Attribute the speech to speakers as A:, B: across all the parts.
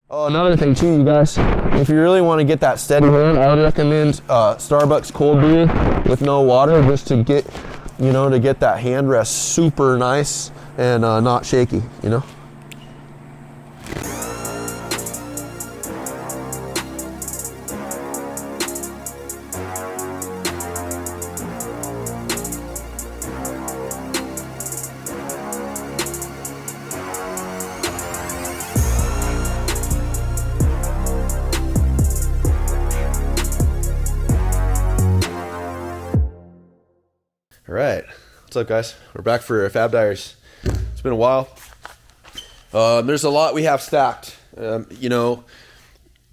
A: Oh, another thing too, you guys, if you really want to get that steady hand, I would recommend Starbucks cold brew with no water, just to get, to get that hand rest super nice and not shaky, All right, what's up, guys? We're back for Fab Diaries. It's been a while. There's a lot we have stacked.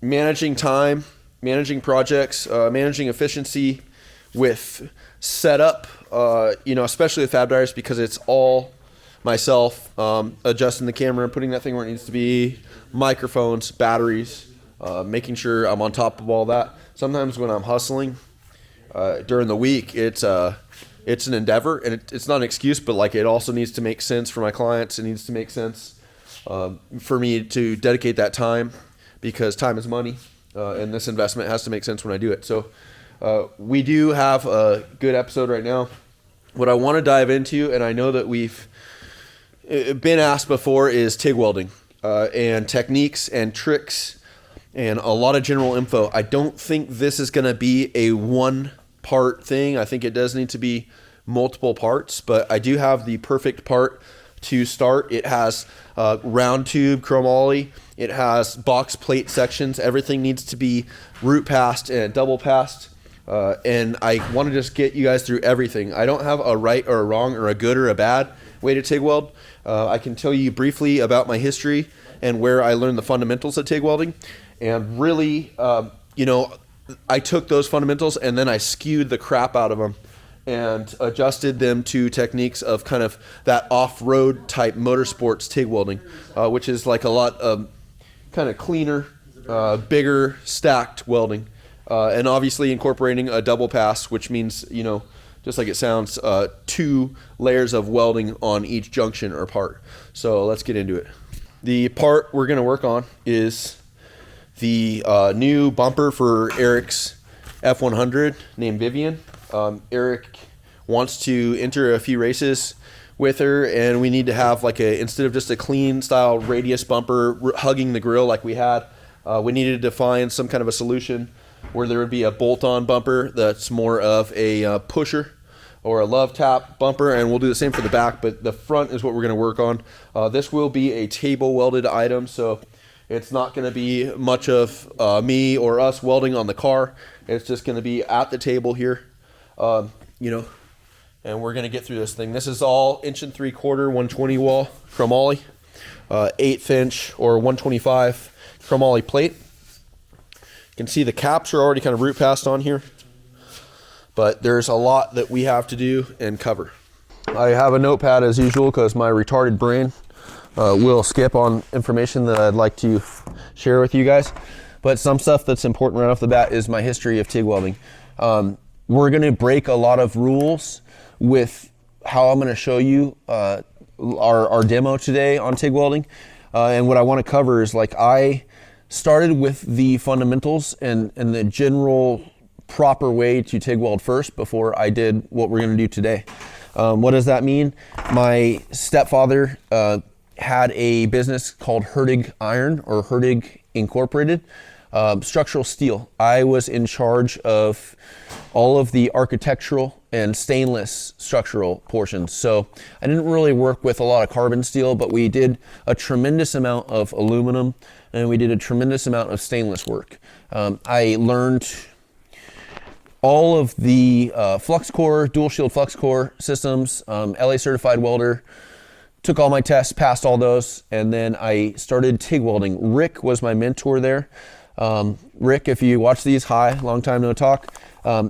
A: Managing time, managing projects, managing efficiency with setup, especially with Fab Diaries, because it's all myself, adjusting the camera, putting that thing where it needs to be, microphones, batteries, making sure I'm on top of all that. Sometimes when I'm hustling during the week, it's an endeavor, and it's not an excuse, but like it also needs to make sense for my clients. It needs to make sense for me to dedicate that time, because time is money, and this investment has to make sense when I do it. So we do have a good episode right now. What I want to dive into, and I know that we've been asked before, is TIG welding and techniques and tricks and a lot of general info. I don't think this is going to be a one-part thing. I think it does need to be multiple parts, but I do have the perfect part to start. It has round tube chromoly. It has box plate sections. Everything needs to be root passed and double passed. And I want to just get you guys through everything. I don't have a right or a wrong or a good or a bad way to TIG weld. I can tell you briefly about my history and where I learned the fundamentals of TIG welding. And really, I took those fundamentals and then I skewed the crap out of them and adjusted them to techniques of kind of that off-road type motorsports TIG welding, which is like a lot of kind of cleaner, bigger stacked welding, and obviously incorporating a double pass, which means, just like it sounds, 2 layers of welding on each junction or part. So let's get into it. The part we're going to work on is the new bumper for Eric's F100 named Vivian. Eric wants to enter a few races with her, and we need to have instead of just a clean style radius bumper hugging the grill like we had, we needed to find some kind of a solution where there would be a bolt-on bumper that's more of a pusher or a love tap bumper, and we'll do the same for the back, but the front is what we're going to work on. This will be a table welded item, so it's not going to be much of me or us welding on the car. It's just going to be at the table here, and we're going to get through this thing. This is all 1 3/4 120 wall chromoly, 1/8 inch or 125 chromoly plate. You can see the caps are already kind of root passed on here, but there's a lot that we have to do and cover. I have a notepad as usual because my retarded brain will skip on information that I'd like to share with you guys. But some stuff that's important right off the bat is my history of TIG welding. We're going to break a lot of rules with how I'm going to show you our demo today on TIG welding. And what I want to cover is I started with the fundamentals and the general proper way to TIG weld first before I did what we're going to do today. What does that mean? My stepfather had a business called Hertig Iron or Hertig Incorporated, structural steel. I was in charge of all of the architectural and stainless structural portions. So I didn't really work with a lot of carbon steel, but we did a tremendous amount of aluminum and we did a tremendous amount of stainless work. I learned all of the flux core, dual shield flux core systems, LA certified welder, took all my tests, passed all those, and then I started TIG welding. Rick was my mentor there. Rick, if you watch these, hi, long time no talk.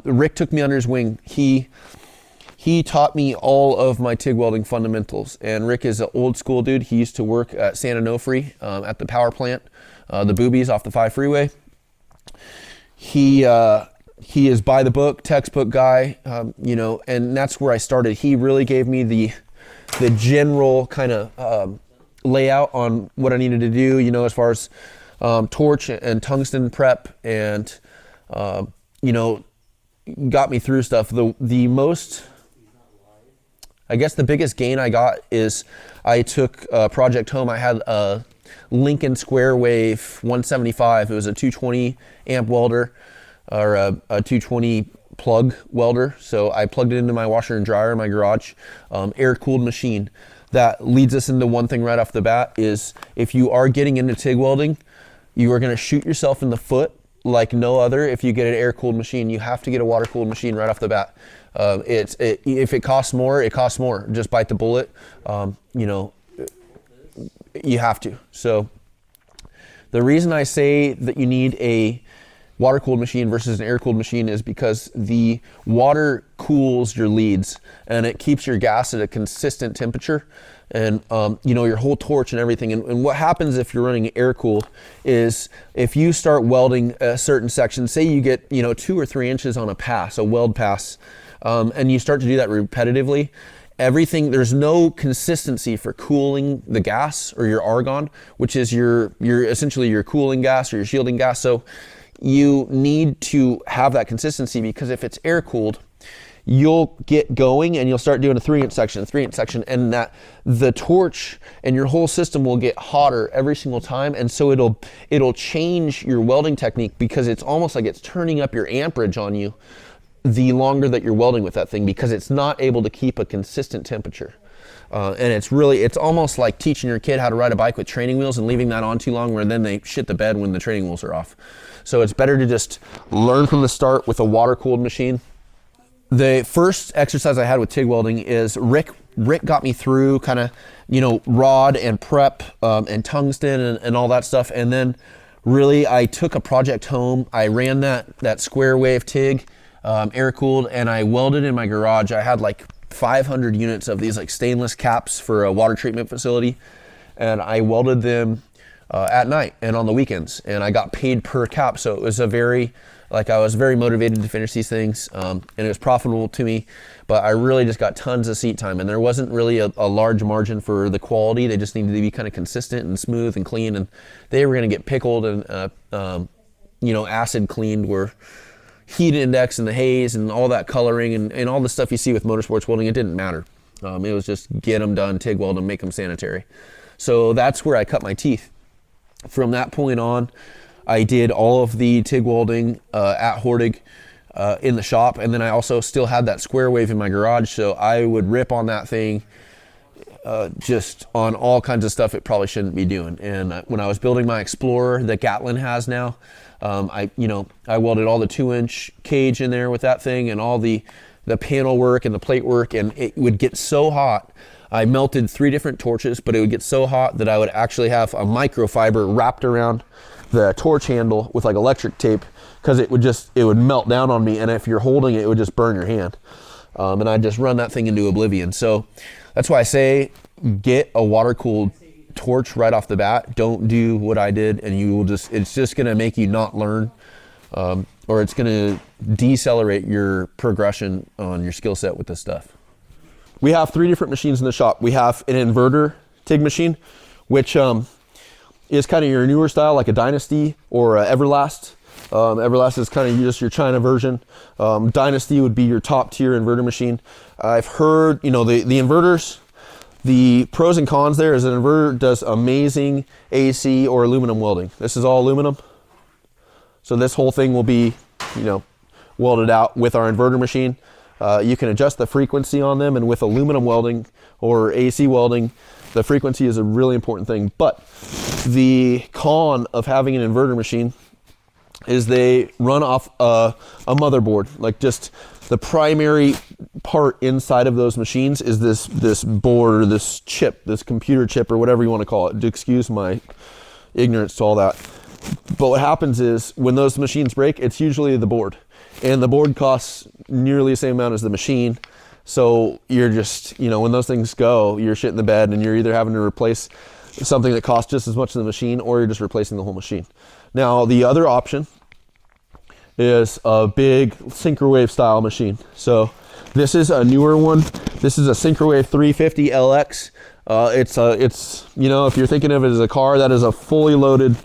A: Rick took me under his wing. He taught me all of my TIG welding fundamentals, and Rick is an old school dude. He used to work at San Onofre at the power plant, the boobies off the 5 freeway. He is by the book, textbook guy, and that's where I started. He really gave me the general kind of layout on what I needed to do, as far as torch and tungsten prep, and you know, got me through stuff. The most, I guess the biggest gain I got is I took a project home. I had a Lincoln Square Wave 175. It was a 220 amp welder, or a 220 plug welder. So I plugged it into my washer and dryer in my garage, air-cooled machine. That leads us into one thing right off the bat is if you are getting into TIG welding, you are gonna shoot yourself in the foot like no other. If you get an air-cooled machine, you have to get a water-cooled machine right off the bat. If it costs more, it costs more. Just bite the bullet. You know, you have to. So the reason I say that you need a water-cooled machine versus an air-cooled machine is because the water cools your leads and it keeps your gas at a consistent temperature, and you know, your whole torch and everything. And what happens if you're running air-cooled is if you start welding a certain section, say you get, you know, 2 or 3 inches on a pass, a weld pass, and you start to do that repetitively, there's no consistency for cooling the gas or your argon, which is your essentially your cooling gas or your shielding gas. So you need to have that consistency, because if it's air cooled, you'll get going and you'll start doing a 3-inch section, and that the torch and your whole system will get hotter every single time. And so it'll change your welding technique, because it's almost like it's turning up your amperage on you the longer that you're welding with that thing, because it's not able to keep a consistent temperature. And it's almost like teaching your kid how to ride a bike with training wheels and leaving that on too long, where then they shit the bed when the training wheels are off. So it's better to just learn from the start with a water-cooled machine. The first exercise I had with TIG welding is Rick got me through kind of, you know, rod and prep and tungsten and all that stuff. And then really I took a project home. I ran that square wave TIG, air-cooled, and I welded in my garage. I had like 500 units of these like stainless caps for a water treatment facility, and I welded them at night and on the weekends, and I got paid per cap. So it was I was very motivated to finish these things, and it was profitable to me, but I really just got tons of seat time, and there wasn't really a large margin for the quality. They just needed to be kind of consistent and smooth and clean, and they were going to get pickled and you know, acid cleaned, where heat index and the haze and all that coloring and all the stuff you see with motorsports welding, it didn't matter. It was just get them done, TIG weld them, make them sanitary. So that's where I cut my teeth. From that point on, I did all of the TIG welding at Hortig in the shop, and then I also still had that square wave in my garage, so I would rip on that thing just on all kinds of stuff it probably shouldn't be doing. And when I was building my Explorer that Gatlin has now, I welded all the 2-inch cage in there with that thing, and all the panel work and the plate work, and it would get so hot. I melted 3 different torches, but it would get so hot that I would actually have a microfiber wrapped around the torch handle with like electric tape, because it would melt down on me, and if you're holding it, it would just burn your hand. And I'd just run that thing into oblivion. So that's why I say get a water-cooled torch right off the bat. Don't do what I did, and it's just gonna make you not learn, or it's gonna decelerate your progression on your skill set with this stuff. We have 3 different machines in the shop. We have an inverter TIG machine, which is kind of your newer style, like a Dynasty or a Everlast. Everlast is kind of just your China version. Dynasty would be your top tier inverter machine. I've heard, you know, the inverters, the pros and cons there is an inverter does amazing AC or aluminum welding. This is all aluminum. So this whole thing will be, you know, welded out with our inverter machine. You can adjust the frequency on them, and with aluminum welding or AC welding, the frequency is a really important thing. But the con of having an inverter machine is they run off a motherboard. Like, just the primary part inside of those machines is this board, or this chip, this computer chip, or whatever you want to call it. Excuse my ignorance to all that. But what happens is when those machines break, it's usually the board. And the board costs nearly the same amount as the machine. So you're just, you know, when those things go, you're shit in the bed, and you're either having to replace something that costs just as much as the machine, or you're just replacing the whole machine. Now, the other option is a big Syncrowave style machine. So this is a newer one. This is a Syncrowave 350 LX. It's you know, if you're thinking of it as a car, that is a fully loaded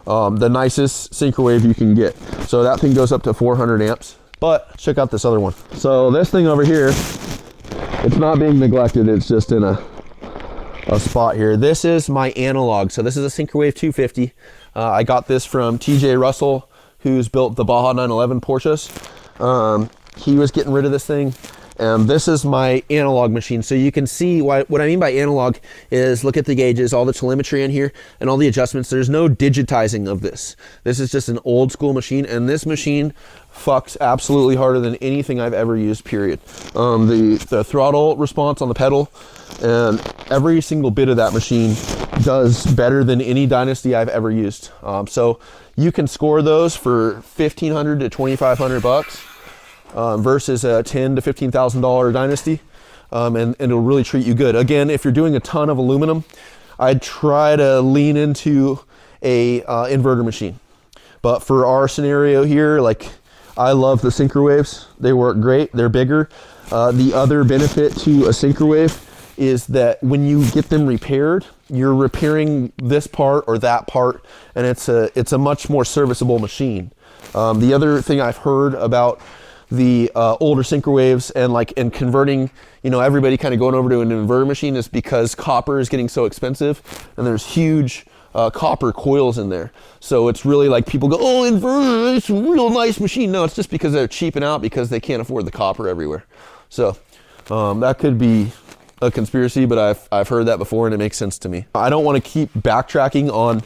A: the nicest synchrowave you can get. So that thing goes up to 400 amps. But check out this other one. So this thing over here, it's not being neglected. It's just in a spot here. This is my analog. So this is a Synchrowave 250. I got this from TJ Russell, who's built the Baja 911 Porsches. He was getting rid of this thing. And this is my analog machine. So you can see what I mean by analog is, look at the gauges, all the telemetry in here, and all the adjustments. There's no digitizing of this. This is just an old school machine, and this machine fucks absolutely harder than anything I've ever used, period. The throttle response on the pedal and every single bit of that machine does better than any Dynasty I've ever used. So you can score those for $1,500 to $2,500. Versus a $10,000 to $15,000 Dynasty, and it'll really treat you good. Again, if you're doing a ton of aluminum, I'd try to lean into a inverter machine. But for our scenario here, like, I love the Synchrowaves. They work great. They're bigger. The other benefit to a Synchrowave is that when you get them repaired, you're repairing this part or that part, and it's a much more serviceable machine. The other thing I've heard about the older Synchrowaves and converting, everybody kind of going over to an inverter machine is because copper is getting so expensive, and there's huge copper coils in there. So it's really like people go, oh, inverter, it's a real nice machine. No, it's just because they're cheaping out because they can't afford the copper everywhere. So that could be a conspiracy, but I've heard that before, and it makes sense to me. I don't want to keep backtracking on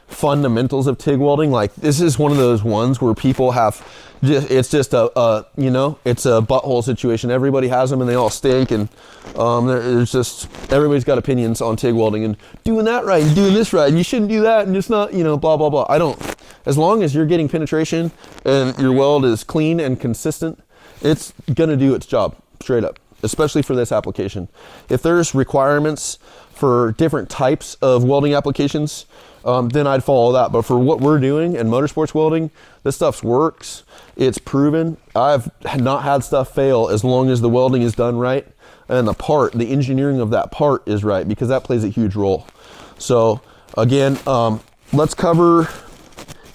A: fundamentals of TIG welding. Like, this is one of those ones where people have it's just it's a butthole situation. Everybody has them and they all stink, and there's just, everybody's got opinions on TIG welding and doing that right and doing this right, and you shouldn't do that, and it's not, blah blah blah. I don't. As long as you're getting penetration and your weld is clean and consistent, it's gonna do its job, straight up, especially for this application. If there's requirements for different types of welding applications, then I'd follow that. But for what we're doing in motorsports welding, this stuff works. It's proven. I've not had stuff fail as long as the welding is done right and the engineering of that part is right, because that plays a huge role. So again, let's cover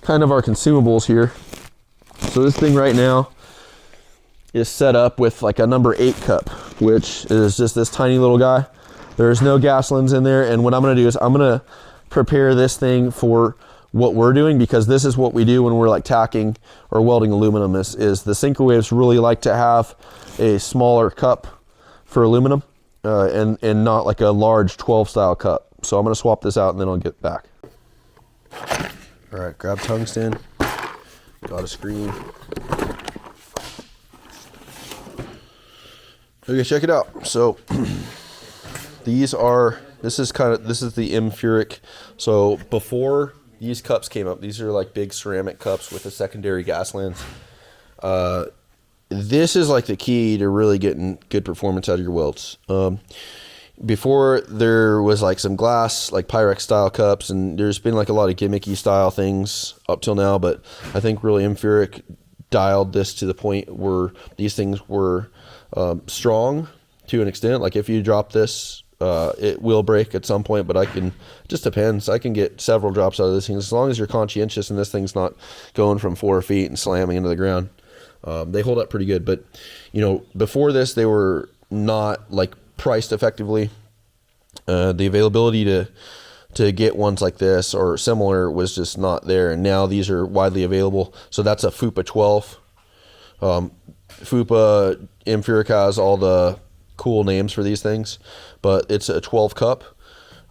A: kind of our consumables here. So this thing right now is set up with like a number 8 cup, which is just this tiny little guy. There's no gasolines in there, and what I'm gonna do is I'm gonna prepare this thing for what we're doing, because this is what we do when we're like tacking or welding aluminum. Is the Synchrowaves really like to have a smaller cup for aluminum and not like a large 12 style cup. So I'm gonna swap this out and then I'll get back. All right, grab tungsten, got a screen. Okay, check it out. So this is the Furic. So before these cups came up, these are like big ceramic cups with a secondary gas lens. This is like the key to really getting good performance out of your welds. Before there was like some glass, like Pyrex style cups, and there's been like a lot of gimmicky style things up till now, but I think really Furic dialed this to the point where these things were strong to an extent. Like if you drop this, it will break at some point, but it just depends. I can get several drops out of this thing as long as you're conscientious and this thing's not going from 4 feet and slamming into the ground. They hold up pretty good, but before this they were not like priced effectively. The availability to get ones like this or similar was just not there, and now these are widely available. So that's a FUPA 12. FUPA Furic has all the cool names for these things, but it's a 12 cup.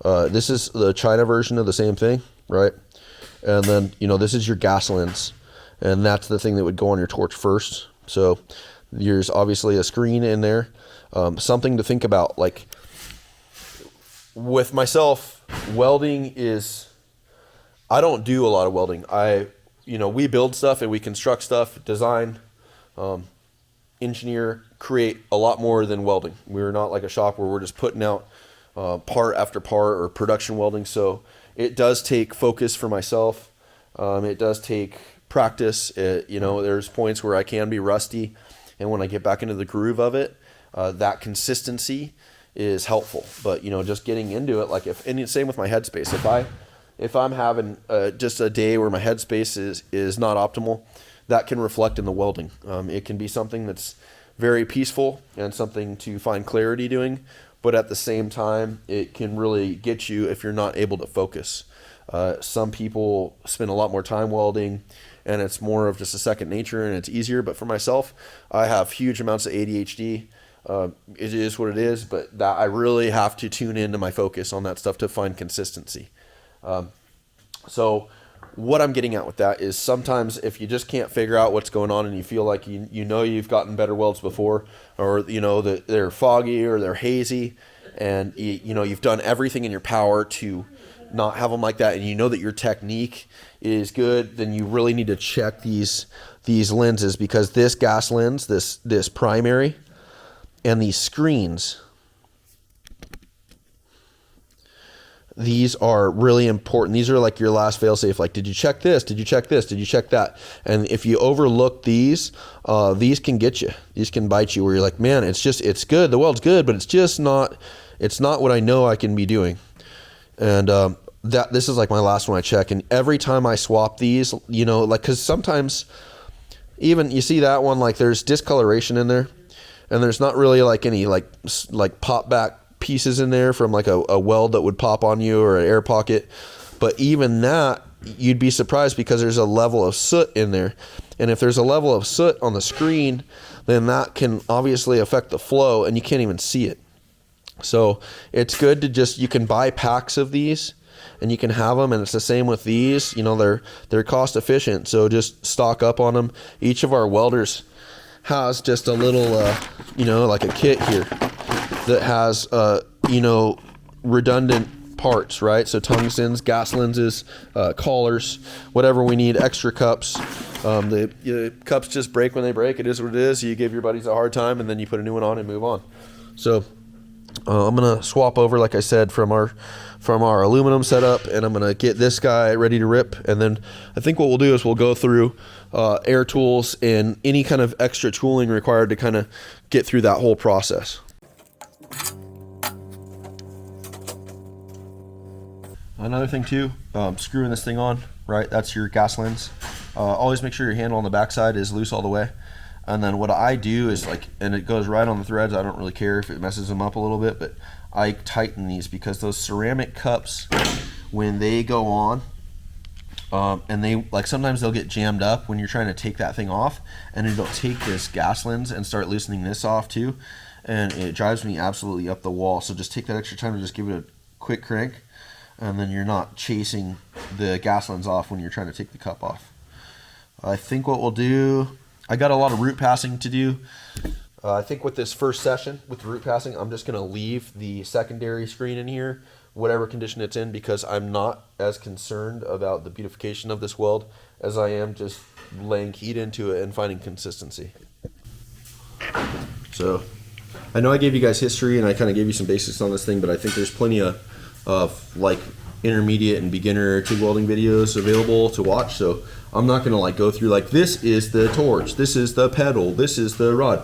A: This is the China version of the same thing, right? And then this is your gas lens, and that's the thing that would go on your torch first. So there's obviously a screen in there. Something to think about, like with myself, welding is, I don't do a lot of welding. We build stuff and we construct stuff, design, engineer, create a lot more than welding. We're not like a shop where we're just putting out part after part or production welding. So it does take focus for myself. It does take practice. There's points where I can be rusty, and when I get back into the groove of it, that consistency is helpful. But just getting into it, like same with my headspace. if I'm having just a day where my headspace is not optimal, that can reflect in the welding. It can be something that's very peaceful and something to find clarity doing, but at the same time, it can really get you if you're not able to focus. Some people spend a lot more time welding, and it's more of just a second nature and it's easier. But for myself, I have huge amounts of ADHD. It is what it is, but that I really have to tune into my focus on that stuff to find consistency. So what I'm getting at with that is sometimes if you just can't figure out what's going on and you feel like you know you've gotten better welds before, or you know that they're foggy or they're hazy, and you know you've done everything in your power to not have them like that, and you know that your technique is good, then you really need to check these lenses, because this gas lens, this primary, and these screens, these are really important. These are like your last fail-safe. Like, did you check this? Did you check this? Did you check that? And if you overlook these can get you. These can bite you, where you're like, man, it's good. The weld's good, but it's not what I know I can be doing. And this is like my last one I check. And every time I swap these, you know, like, cause sometimes even you see that one, like there's discoloration in there, and there's not really like any like pop back pieces in there from like a weld that would pop on you, or an air pocket. But even that, you'd be surprised, because there's a level of soot in there. And if there's a level of soot on the screen, then that can obviously affect the flow, and you can't even see it. So it's good to you can buy packs of these and you can have them, and it's the same with these. You know, they're cost efficient, so just stock up on them. Each of our welders has just a little you know, like a kit here that has you know, redundant parts, right? So tungstens, gas lenses, collars, whatever we need, extra cups. The cups just break when they break. It is what it is. You give your buddies a hard time, and then you put a new one on and move on. So I'm gonna swap over, like I said, from our aluminum setup, and I'm gonna get this guy ready to rip. And then I think what we'll do is we'll go through air tools and any kind of extra tooling required to kind of get through that whole process. Another thing too, screwing this thing on, right? That's your gas lens. Always make sure your handle on the backside is loose all the way. And then what I do is and it goes right on the threads. I don't really care if it messes them up a little bit, but I tighten these, because those ceramic cups, when they go on, and they sometimes they'll get jammed up when you're trying to take that thing off, and it'll take this gas lens and start loosening this off too, and it drives me absolutely up the wall. So just take that extra time to just give it a quick crank, and then you're not chasing the gas lens off when you're trying to take the cup off. I think what we'll do, I got a lot of root passing to do. I think with this first session with the root passing, I'm just going to leave the secondary screen in here, whatever condition it's in, because I'm not as concerned about the beautification of this weld as I am just laying heat into it and finding consistency. So I know I gave you guys history and I kind of gave you some basics on this thing, but I think there's plenty of like intermediate and beginner TIG welding videos available to watch. So I'm not going to go through this is the torch, this is the pedal, this is the rod.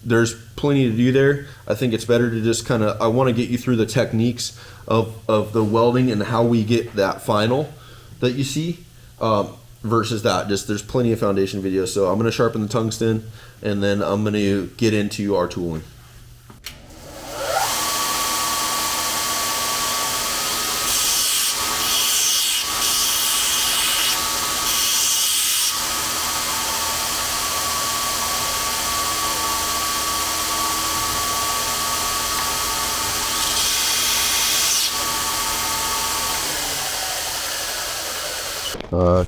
A: There's plenty to do there. I think it's better to just I want to get you through the techniques of the welding and how we get that final that you see, versus that. There's plenty of foundation videos. So I'm going to sharpen the tungsten, and then I'm going to get into our tooling.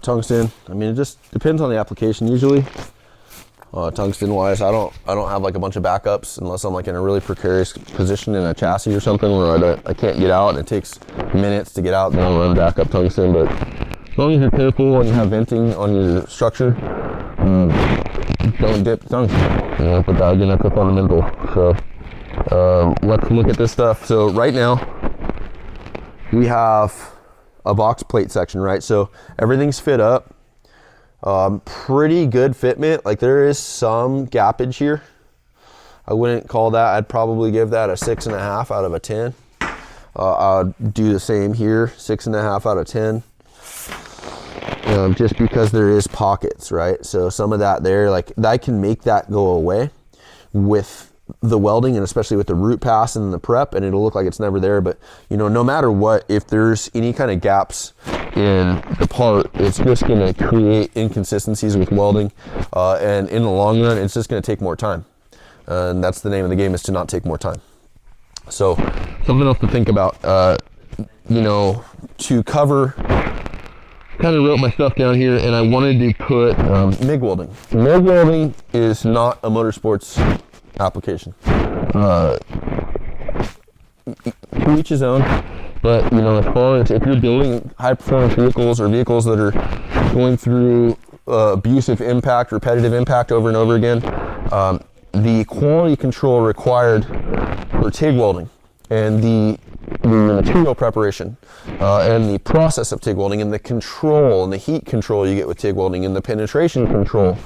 A: Tungsten, I mean, it just depends on the application usually. Tungsten wise, I don't have a bunch of backups unless I'm in a really precarious position in a chassis or something where I can't get out and it takes minutes to get out, then I'll run backup tungsten. But as long as you're careful and you have venting on your structure, don't dip tungsten. But again, that's a fundamental. So let's look at this stuff. So right now we have a box plate section, right? So everything's fit up. Pretty good fitment. There is some gappage here. I wouldn't call that, I'd probably give that a 6.5 out of a 10. I'd do the same here, 6.5 out of 10. just because there is pockets, right? So some of that there, like I can make that go away with the welding, and especially with the root pass and the prep, and it'll look like it's never there. But you know, no matter what, if there's any kind of gaps in the part, it's just going to create inconsistencies with welding, and in the long run, it's just going to take more time. And that's the name of the game, is to not take more time. So something else to think about, you know, to cover, kind of wrote my stuff down here, and I wanted to put MIG welding. MIG welding is not a motorsports application. To each his own, but you know, as far as if you're building high performance vehicles or vehicles that are going through abusive impact, repetitive impact over and over again, the quality control required for TIG welding and the material preparation and the process of TIG welding and the control and the heat control you get with TIG welding and the penetration control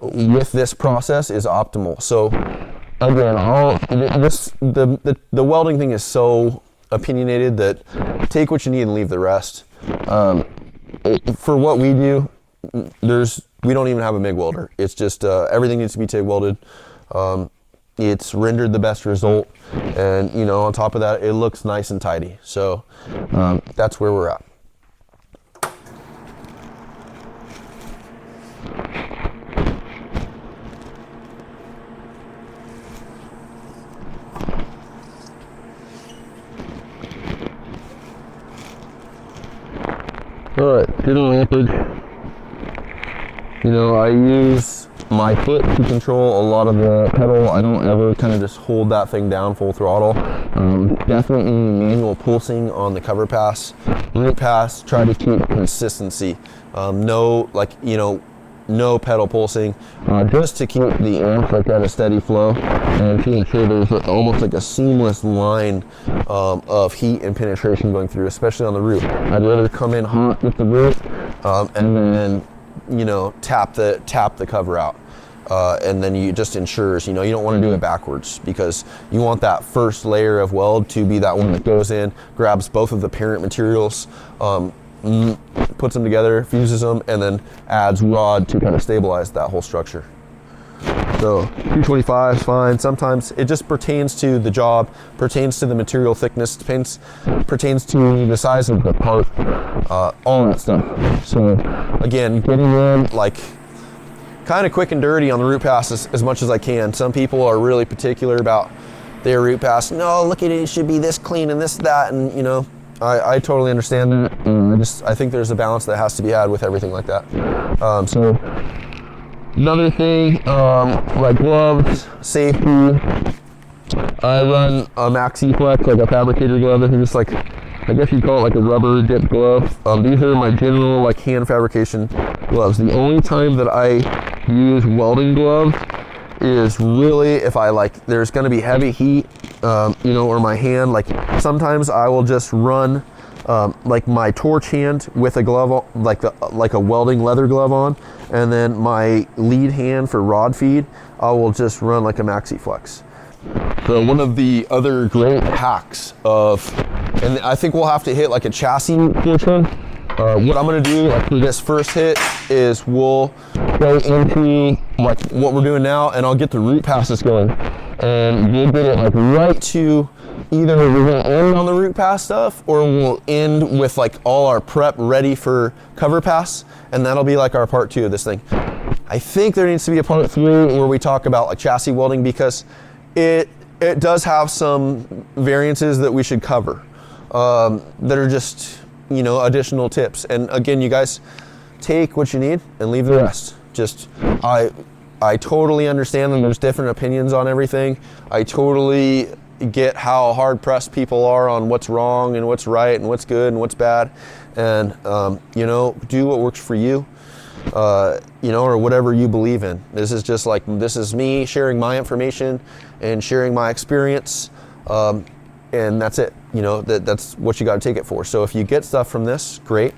A: with this process is optimal. So again, the welding thing is so opinionated that take what you need and leave the rest. For what we do, we don't even have a MIG welder. It's just everything needs to be TIG welded. It's rendered the best result, and you know, on top of that, it looks nice and tidy. So that's where we're at. All right, getting rampage. You know, I use my foot to control a lot of the pedal. I don't ever kind of just hold that thing down full throttle. Definitely manual pulsing on the cover pass, root pass. Try to keep consistency. No, like, you know, no pedal pulsing, just to keep the amp like at a steady flow and to ensure there's almost like a seamless line of heat and penetration going through, especially on the root. I'd rather come in hot with the root and then, you know, tap the cover out, and then you just ensures, you know, you don't want to do it backwards, because you want that first layer of weld to be that one that goes in, grabs both of the parent materials, puts them together, fuses them, and then adds rod to kind of stabilize that whole structure. So 225 is fine. Sometimes it just pertains to the job, pertains to the material thickness, pertains to the size of the part, all that stuff. So again, getting in like kind of quick and dirty on the root pass as much as I can. Some people are really particular about their root pass. No, look at it, it should be this clean and this, that, and you know, I totally understand that. I think there's a balance that has to be had with everything like that. So another thing, like gloves, safety, I run a Maxi Flex, like a fabricator glove. It's just like, I guess you'd call it like a rubber dip glove. These are my general like hand fabrication gloves. The only time that I use welding gloves is really if I like, there's gonna be heavy heat, you know, or my hand, like sometimes I will just run like my torch hand with a glove on, like a welding leather glove on, and then my lead hand for rod feed, I will just run like a Maxi Flex. So one of the other great hacks and I think we'll have to hit like a chassis portion. What I'm gonna do like for this first hit is we'll go into like what we're doing now, and I'll get the root passes going, and we'll get it like right to either we're gonna end on the root pass stuff, or we'll end with like all our prep ready for cover pass, and that'll be like our part 2 of this thing. I think there needs to be a part 3 where we talk about like chassis welding, because it does have some variances that we should cover that are just, you know, additional tips. And again, you guys take what you need and leave the rest. Just I totally understand that there's different opinions on everything. I totally get how hard pressed people are on what's wrong and what's right and what's good and what's bad, and you know, do what works for you, you know, or whatever you believe in. This is just like, this is me sharing my information and sharing my experience, and that's it. You know, that's what you got to take it for. So if you get stuff from this, great.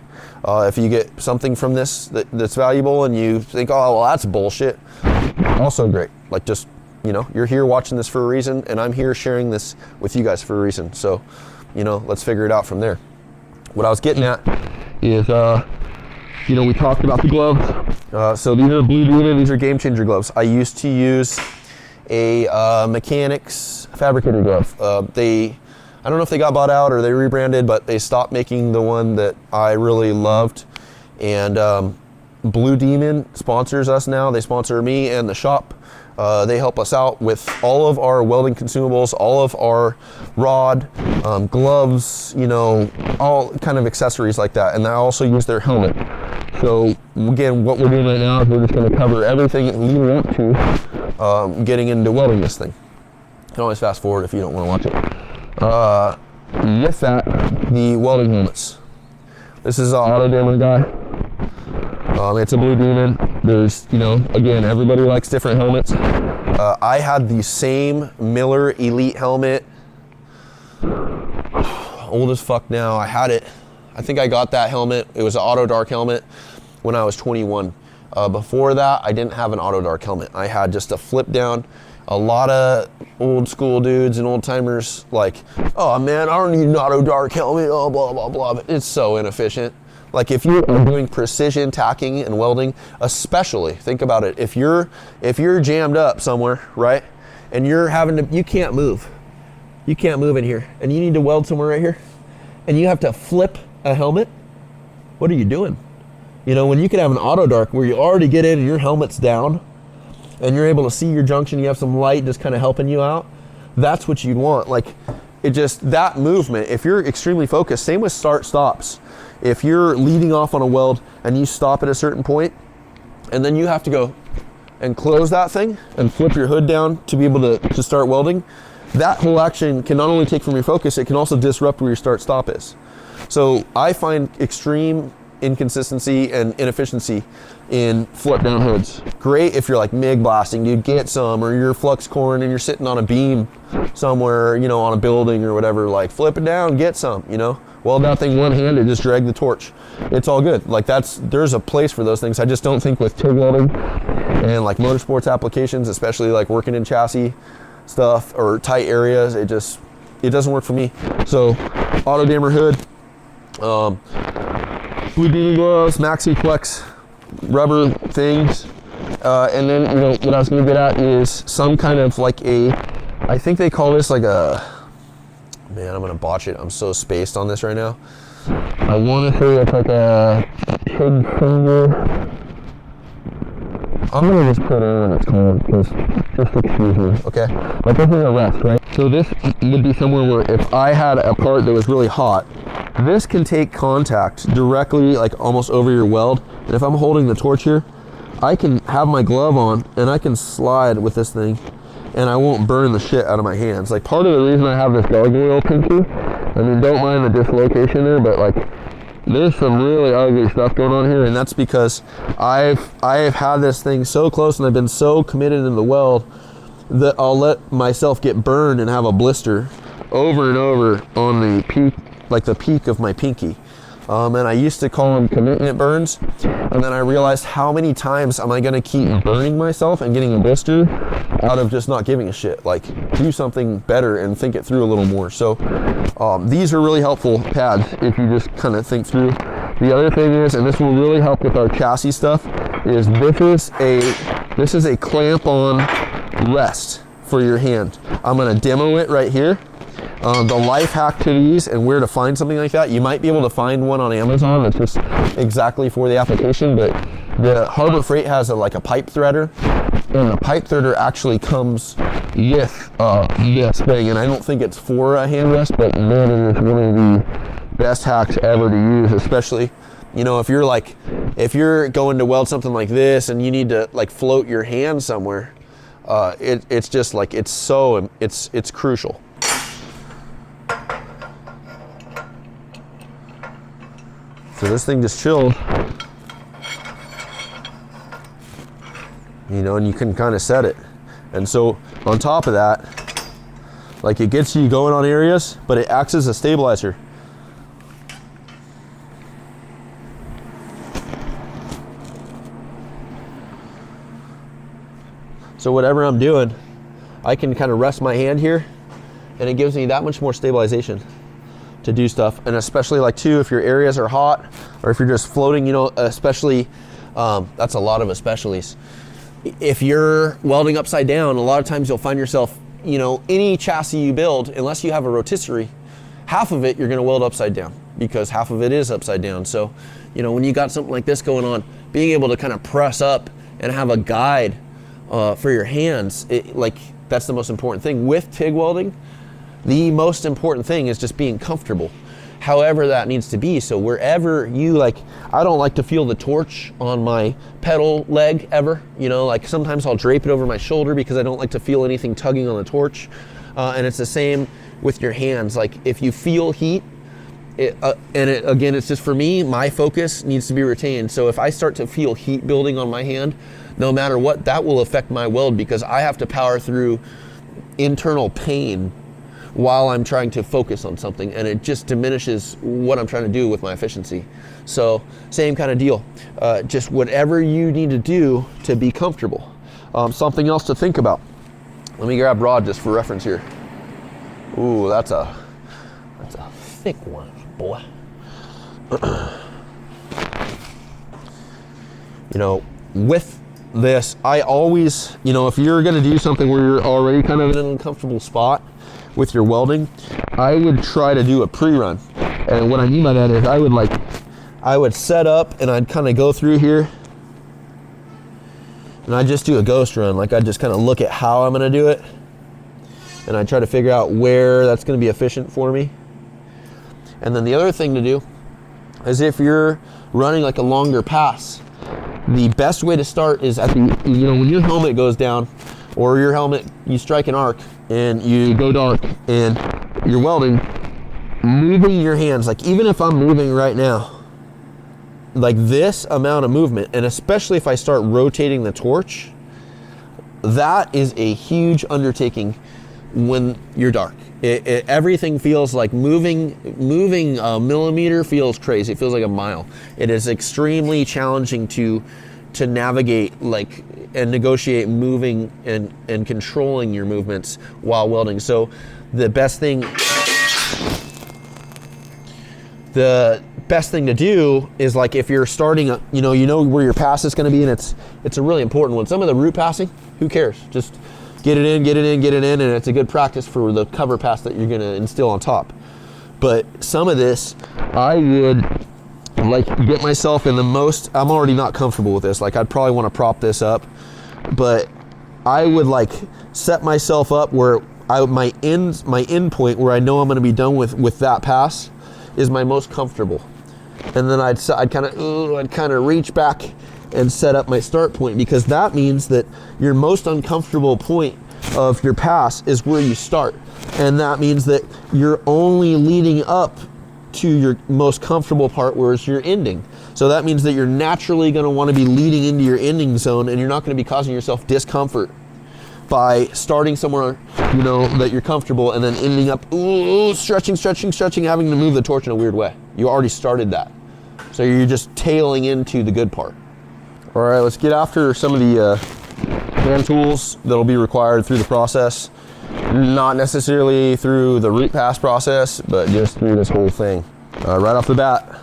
A: If you get something from this that's valuable and you think, oh, well, that's bullshit, also great. Like, just, you know, you're here watching this for a reason, and I'm here sharing this with you guys for a reason. So, you know, let's figure it out from there. What I was getting at is, you know, we talked about the gloves. So these are Blue Demon, these are Game Changer gloves. I used to use a mechanics fabricator glove. I don't know if they got bought out or they rebranded, but they stopped making the one that I really loved. And Blue Demon sponsors us now. They sponsor me and the shop. They help us out with all of our welding consumables, all of our rod, gloves, you know, all kind of accessories like that. And I also use their helmet. So again, what we're doing right now is we're just going to cover everything leading up to getting into welding this thing. You can always fast forward if you don't want to watch it. With that, the welding helmets. This is an auto dimmer guy. It's a Blue Demon. There's, you know, again, everybody likes different helmets. I had the same Miller Elite helmet. Old as fuck now. I had it. I think I got that helmet. It was an auto dark helmet when I was 21. Before that, I didn't have an auto dark helmet. I had just a flip down. A lot of old school dudes and old timers like, oh man, I don't need an auto dark helmet, oh blah blah blah. But it's so inefficient. Like if you're doing precision tacking and welding, especially, think about it. If you're jammed up somewhere, right, and you're having to, you can't move in here, and you need to weld somewhere right here, and you have to flip a helmet. What are you doing? You know, when you can have an auto dark where you already get in and your helmet's down, and you're able to see your junction, you have some light just kind of helping you out. That's what you'd want. Like it just, that movement, if you're extremely focused, same with start stops. If you're leading off on a weld and you stop at a certain point, and then you have to go and close that thing and flip your hood down to be able to start welding, that whole action can not only take from your focus, it can also disrupt where your start stop is. So I find extreme inconsistency and inefficiency in flip down hoods. Great if you're like MIG blasting, dude, get some, or you're flux coring and you're sitting on a beam somewhere, you know, on a building or whatever, like flip it down, get some, you know. Weld that thing one-handed, just drag the torch. It's all good. Like there's a place for those things. I just don't think with TIG welding and like motorsports applications, especially like working in chassis stuff or tight areas, it doesn't work for me. So auto dammer hood, Blue Demon gloves, Maxi Flex rubber things, and then, you know, what I was going to get at is some kind of like I think they call this like man, I'm going to botch it. I'm so spaced on this right now. I want to say it's like a TIG finger. I'm going to just put in what it's called, because just excuse me, okay? But this is a rest, right? So this would be somewhere where if I had a part that was really hot, this can take contact directly, like almost over your weld. And if I'm holding the torch here, I can have my glove on and I can slide with this thing and I won't burn the shit out of my hands. Like part of the reason I have this gargoyle pinky, I mean, don't mind the dislocation there, but like there's some really ugly stuff going on here, and that's because I've had this thing so close and I've been so committed in the weld that I'll let myself get burned and have a blister over and over on the peak, like the peak of my pinky. And I used to call them commitment burns, and then I realized how many times am I going to keep burning myself and getting a blister out of just not giving a shit. Like, do something better and think it through a little more. So these are really helpful pads if you just kind of think through. The other thing is, and this will really help with our chassis stuff, is this is a clamp on rest for your hand. I'm going to demo it right here. The life hack to these and where to find something like that, you might be able to find one on Amazon that's just exactly for the application, but the Harbor Freight has like a pipe threader, and the pipe threader actually comes with this thing, and I don't think it's for a hand rest, but man, it is one of the best hacks ever to use, especially, you know, if you're going to weld something like this and you need to like float your hand somewhere, it's just like, it's crucial. So this thing just chilled, you know, and you can kind of set it. And so on top of that, like it gets you going on areas, but it acts as a stabilizer. So whatever I'm doing, I can kind of rest my hand here, and it gives me that much more stabilization. to do stuff. And especially like too, if your areas are hot or if you're just floating, you know, especially, that's a lot of especiallys. If you're welding upside down, a lot of times you'll find yourself, you know, any chassis you build, unless you have a rotisserie, half of it you're gonna weld upside down because half of it is upside down. So, you know, when you got something like this going on, being able to kind of press up and have a guide for your hands, like that's the most important thing. With TIG welding, the most important thing is just being comfortable, however that needs to be. So wherever you like, I don't like to feel the torch on my pedal leg ever, you know, like sometimes I'll drape it over my shoulder because I don't like to feel anything tugging on the torch. And it's the same with your hands. Like if you feel heat, again, it's just for me, my focus needs to be retained. So if I start to feel heat building on my hand, no matter what, that will affect my weld because I have to power through internal pain while I'm trying to focus on something, and it just diminishes what I'm trying to do with my efficiency. So same kind of deal, just whatever you need to do to be comfortable. Something else to think about. Let me grab rod just for reference here. Ooh, that's a thick one, boy. You know, with this, I always, you know, if you're gonna do something where you're already kind of in an uncomfortable spot with your welding, I would try to do a pre-run. And what I mean by that is I would set up and I'd kind of go through here and I'd just do a ghost run. Like I'd just kind of look at how I'm gonna do it and I'd try to figure out where that's gonna be efficient for me. And then the other thing to do is if you're running like a longer pass, the best way to start is at the, you know, when your helmet goes down or your helmet, you strike an arc and you go dark and you're welding, moving your hands, like even if I'm moving right now, like this amount of movement, and especially if I start rotating the torch, that is a huge undertaking when you're dark. Everything feels like moving a millimeter feels crazy. It feels like a mile. It is extremely challenging to navigate like and negotiate moving and controlling your movements while welding. So the best thing to do is like if you're starting, you know where your pass is going to be, and it's a really important one. Some of the root passing, who cares? Just get it in, and it's a good practice for the cover pass that you're going to instill on top. But some of this, I would like get myself in the most, I'm already not comfortable with this. Like I'd probably want to prop this up, but I would like set myself up where my end point where I know I'm going to be done with that pass is my most comfortable. And then I'd kind of reach back and set up my start point, because that means that your most uncomfortable point of your pass is where you start. And that means that you're only leading up to your most comfortable part, whereas you're ending. So that means that you're naturally going to want to be leading into your ending zone, and you're not going to be causing yourself discomfort by starting somewhere, you know, that you're comfortable and then ending up stretching, having to move the torch in a weird way. You already started that. So you're just tailing into the good part. All right, let's get after some of the hand tools that'll be required through the process. Not necessarily through the root pass process, but just through this whole thing. Right off the bat,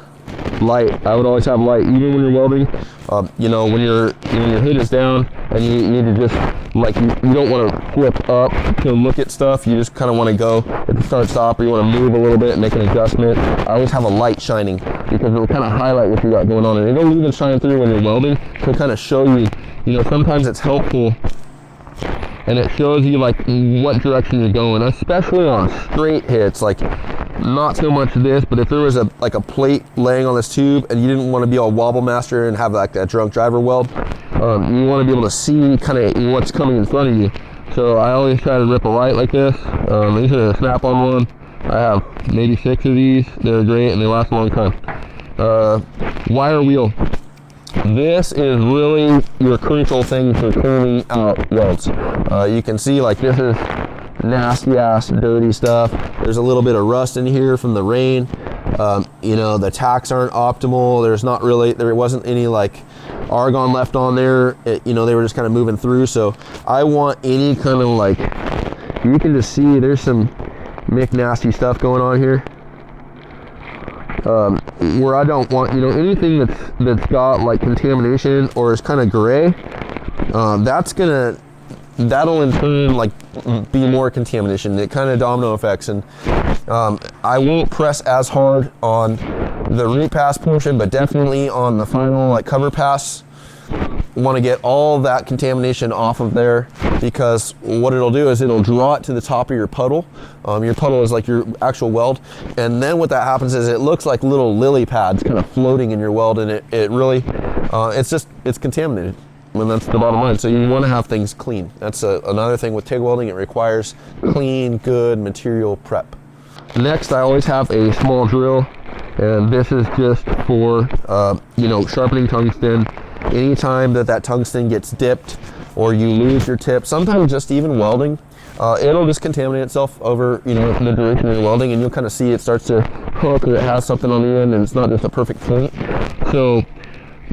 A: light. I would always have light, even when you're welding. You know, when your hood is down and you need to just, like, you don't want to flip up to look at stuff. You just kind of want to go at the start stop, or you want to move a little bit and make an adjustment. I always have a light shining because it'll kind of highlight what you got going on, and it'll even shine through when you're welding to kind of show you. You know, sometimes it's helpful, and it shows you like what direction you're going, especially on straight hits. Like, not so much this, but if there was a plate laying on this tube and you didn't want to be all wobble master and have like that drunk driver weld, you want to be able to see kind of what's coming in front of you. So I always try to rip a light like this. These are a snap-on one. I have maybe 6 of these. They're great and they last a long time. Wire wheel. This is really your crucial thing for cleaning out welds. You can see, like, this is nasty ass dirty stuff. There's a little bit of rust in here from the rain. You know, the tacks aren't optimal. There wasn't any like argon left on there. You know, they were just kind of moving through. So I want any kind of, like, you can just see there's some nasty stuff going on here. where I don't want, you know, anything that's got like contamination or is kind of gray, that'll in turn like be more contamination. It kind of domino effects, and I won't press as hard on the root pass portion, but definitely on the final like cover pass. Want to get all that contamination off of there, because what it'll do is it'll draw it to the top of your puddle. Your puddle is like your actual weld, and then what that happens is it looks like little lily pads kind of floating in your weld, and it really it's contaminated, and that's the bottom line. So you want to have things clean. That's another thing with TIG welding. It requires clean, good material prep. Next, I always have a small drill, and this is just for you know, sharpening tungsten. Anytime that tungsten gets dipped or you lose your tip, sometimes just even welding, it'll just contaminate itself over, you know, the duration of your welding, and you'll kind of see it starts to hook, or it has something on the end and it's not just a perfect point. So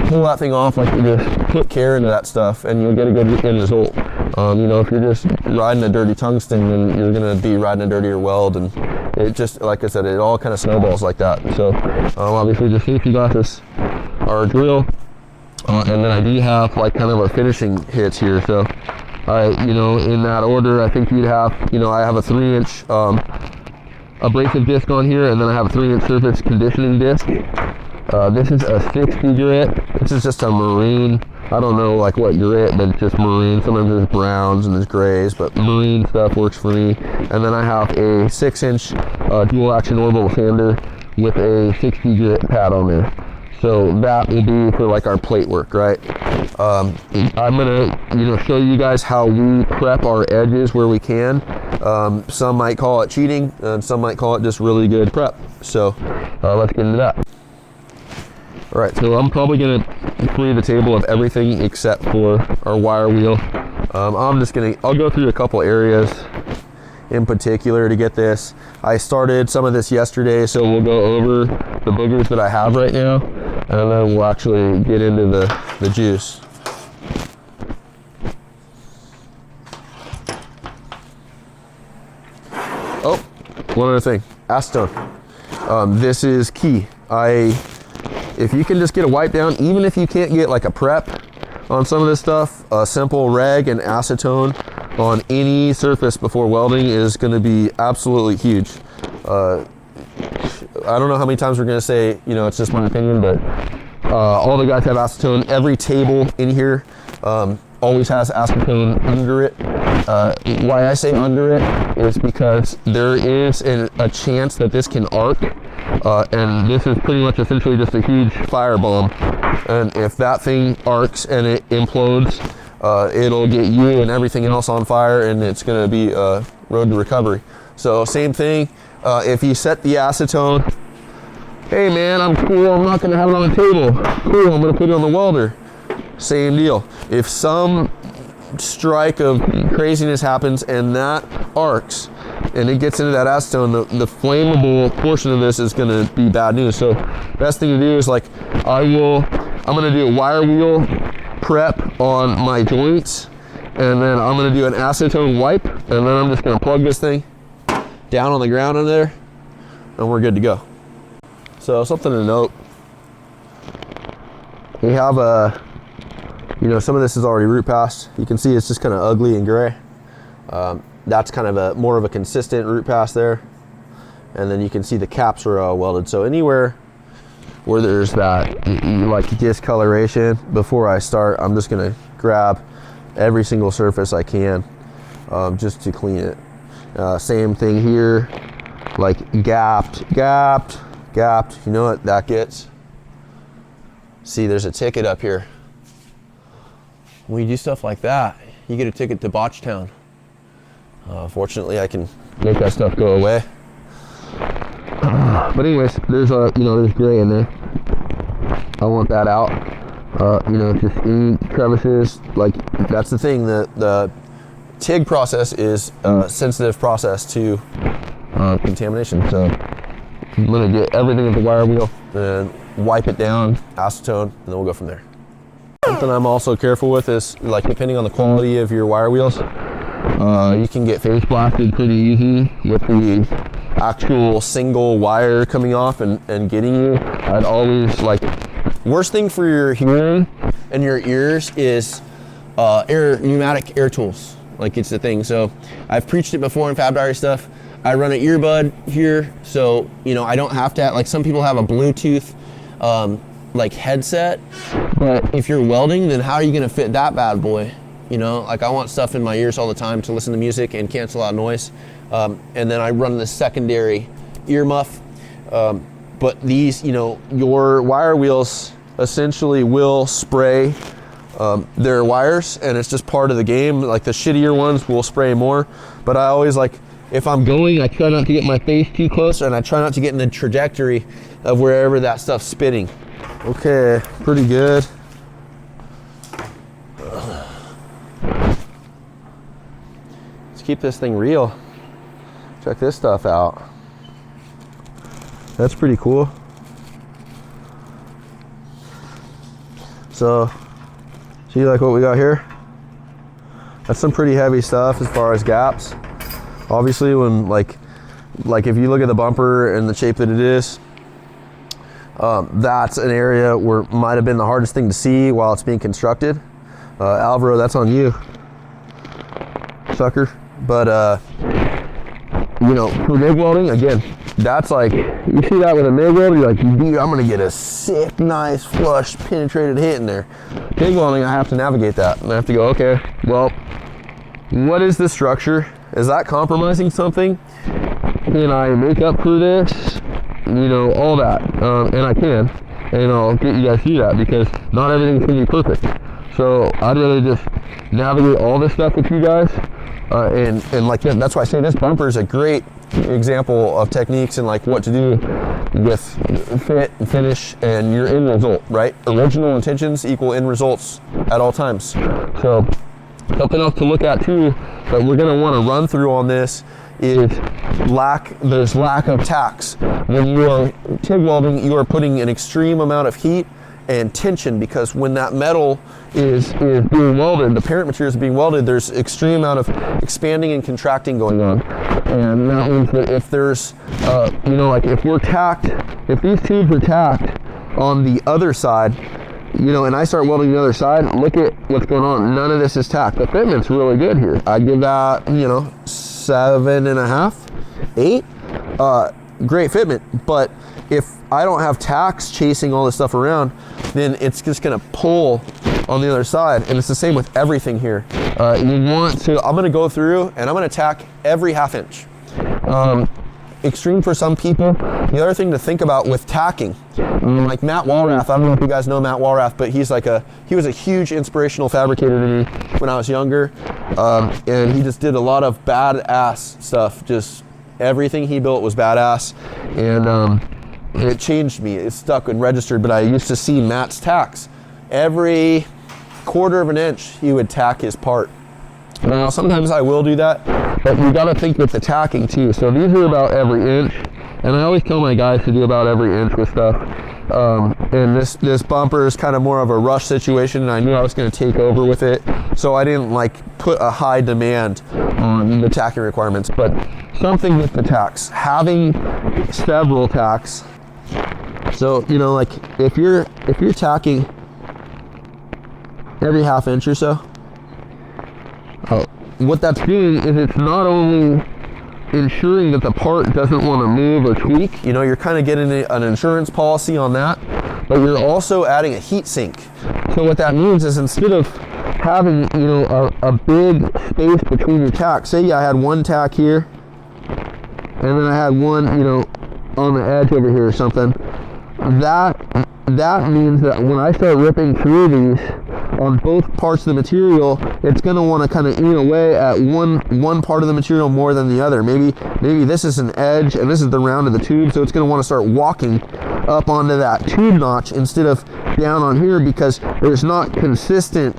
A: pull that thing off, like, just put care into that stuff and you'll get a good end result. You know, if you're just riding a dirty tungsten, then you're going to be riding a dirtier weld, and it just, like I said, it all kind of snowballs like that. So obviously the safety glasses are a drill. And then I do have like kind of a finishing hits here. So you know, in that order, I think you'd have, you know, I have a 3-inch abrasive disc on here, and then I have a 3-inch surface conditioning disc. This is a 60 grit. This is just a maroon. I don't know like what grit, but it's just maroon. Sometimes there's browns and there's grays, but maroon stuff works for me. And then I have a 6-inch dual action orbital sander with a 60 grit pad on there. So that will be for like our plate work, right? I'm gonna, you know, show you guys how we prep our edges where we can. Some might call it cheating, and some might call it just really good prep. So let's get into that. All right, so I'm probably gonna free the table of everything except for our wire wheel. I'll go through a couple areas in particular to get this. I started some of this yesterday, so we'll go over the boogers that I have right now, and then we'll actually get into the juice. Oh, one other thing, acetone. This is key. If you can just get a wipe down, even if you can't get like a prep on some of this stuff, a simple rag and acetone on any surface before welding is going to be absolutely huge. I don't know how many times we're going to say, you know, it's just my opinion, but all the guys have acetone. Every table in here always has acetone under it. Why I say under it is because there is a chance that this can arc, and this is pretty much essentially just a huge firebomb. And if that thing arcs and it implodes, it'll get you and everything else on fire, and it's going to be a road to recovery. So same thing, if you set the acetone, hey man, I'm cool, I'm not going to have it on the table. Cool, I'm going to put it on the welder. Same deal. If some strike of craziness happens and that arcs and it gets into that acetone, the flammable portion of this is going to be bad news. So best thing to do is, like, I'm going to do a wire wheel prep on my joints, and then I'm going to do an acetone wipe, and then I'm just going to plug this thing down on the ground in there, and we're good to go. So something to note, we have you know, some of this is already root pass. You can see it's just kind of ugly and gray. That's kind of more of a consistent root pass there. And then you can see the caps are welded. So anywhere where there's that like discoloration, before I start, I'm just gonna grab every single surface I can just to clean it. Same thing here, like gapped. You know what that gets? See, there's a ticket up here. When you do stuff like that, you get a ticket to Botch Town. Fortunately, I can make that stuff go away. But anyways, there's there's gray in there. I want that out. You know, just any crevices. Like, that's the thing. The TIG process is a sensitive process to contamination. So I'm gonna get everything with the wire wheel and wipe it down, acetone, and then we'll go from there. Something I'm also careful with is, like, depending on the quality of your wire wheels, you can get face blasted pretty easy with the actual single wire coming off and getting you. I'd always like, worst thing for your hearing and your ears is pneumatic air tools. Like, it's the thing. So I've preached it before in Fab Diary stuff. I run an earbud here, so you know I don't have to, like some people have a Bluetooth like headset, but if you're welding, then how are you gonna fit that bad boy? You know, like I want stuff in my ears all the time to listen to music and cancel out noise. And then I run the secondary ear muff. But these, you know, your wire wheels essentially will spray their wires, and it's just part of the game. Like the shittier ones will spray more, but I always like, if I'm going, I try not to get my face too close, and I try not to get in the trajectory of wherever that stuff's spinning. Okay, pretty good. Let's keep this thing real. Check this stuff out. That's pretty cool. So, see like what we got here? That's some pretty heavy stuff as far as gaps. Obviously, when like if you look at the bumper and the shape that it is, that's an area where it might have been the hardest thing to see while it's being constructed. Alvaro, that's on you, sucker. But you know, for MIG welding, again, that's like, you see that with a MIG weld, you're like, dude, I'm gonna get a sick, nice, flush, penetrated hit in there. TIG welding, I have to navigate that. And I have to go, okay, well, what is the structure? Is that compromising something? Can I make up for this? You know, all that. And I can. And I'll get you guys through that, because not everything's gonna be perfect. So I'd rather just navigate all this stuff with you guys. And like that's why I say this bumper is a great example of techniques and like what to do with fit and finish and your end result, right? Original intentions equal end results at all times. So something else to look at too that we're gonna want to run through on this is there's lack of tacks. When you are TIG welding, you are putting an extreme amount of heat and tension, because when that metal is being welded, the parent material is being welded, there's extreme amount of expanding and contracting going on. And that means that if there's, you know, like if these tubes are tacked on the other side, you know, and I start welding the other side, look at what's going on. None of this is tacked. The fitment's really good here. I'd give that, you know, 7.5, 8. Great fitment, but if I don't have tacks chasing all this stuff around, then it's just gonna pull on the other side. And it's the same with everything here. I'm gonna go through and I'm gonna tack every 1/2 inch. Extreme for some people. The other thing to think about with tacking, like Matt Walrath, I don't know if you guys know Matt Walrath, but he was a huge inspirational fabricator to me when I was younger. And he just did a lot of badass stuff. Just everything he built was badass. And it changed me. It stuck and registered, but I used to see Matt's tacks. Every 1/4 of an inch, he would tack his part. Now, sometimes I will do that, but you gotta think with the tacking too. So these are about every inch, and I always tell my guys to do about every inch with stuff. And this bumper is kind of more of a rush situation, and I knew I was gonna take over with it, so I didn't like put a high demand on the tacking requirements. But something with the tacks, having several tacks. So, you know, like if you're tacking every 1/2 inch or so, what that's doing is it's not only ensuring that the part doesn't want to move or tweak, you know, you're kind of getting an insurance policy on that, but you're also adding a heat sink. So what that means is instead of having, you know, a big space between your tacks, say I had one tack here, and then I had one, you know, on the edge over here or something, that means that when I start ripping through these on both parts of the material, it's going to want to kind of eat away at one part of the material more than the other. Maybe this is an edge and this is the round of the tube, so it's going to want to start walking up onto that tube notch instead of down on here, because there's not consistent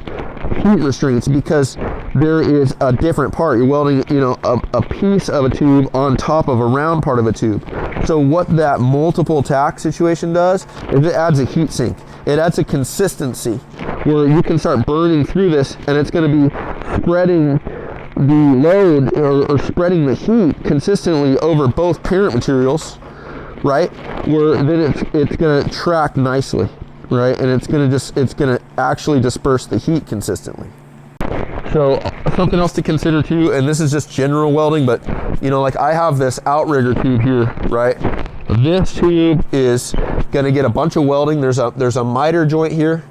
A: heat restraints, because there is a different part. You're welding, you know, a piece of a tube on top of a round part of a tube. So what that multiple tack situation does is it adds a heat sink. It adds a consistency where you can start burning through this, and it's going to be spreading the load or spreading the heat consistently over both parent materials, right? Where then it's gonna track nicely, right? And it's gonna actually disperse the heat consistently. So something else to consider too, and this is just general welding, but you know, like I have this outrigger tube here, right? This tube is gonna get a bunch of welding. There's a miter joint here,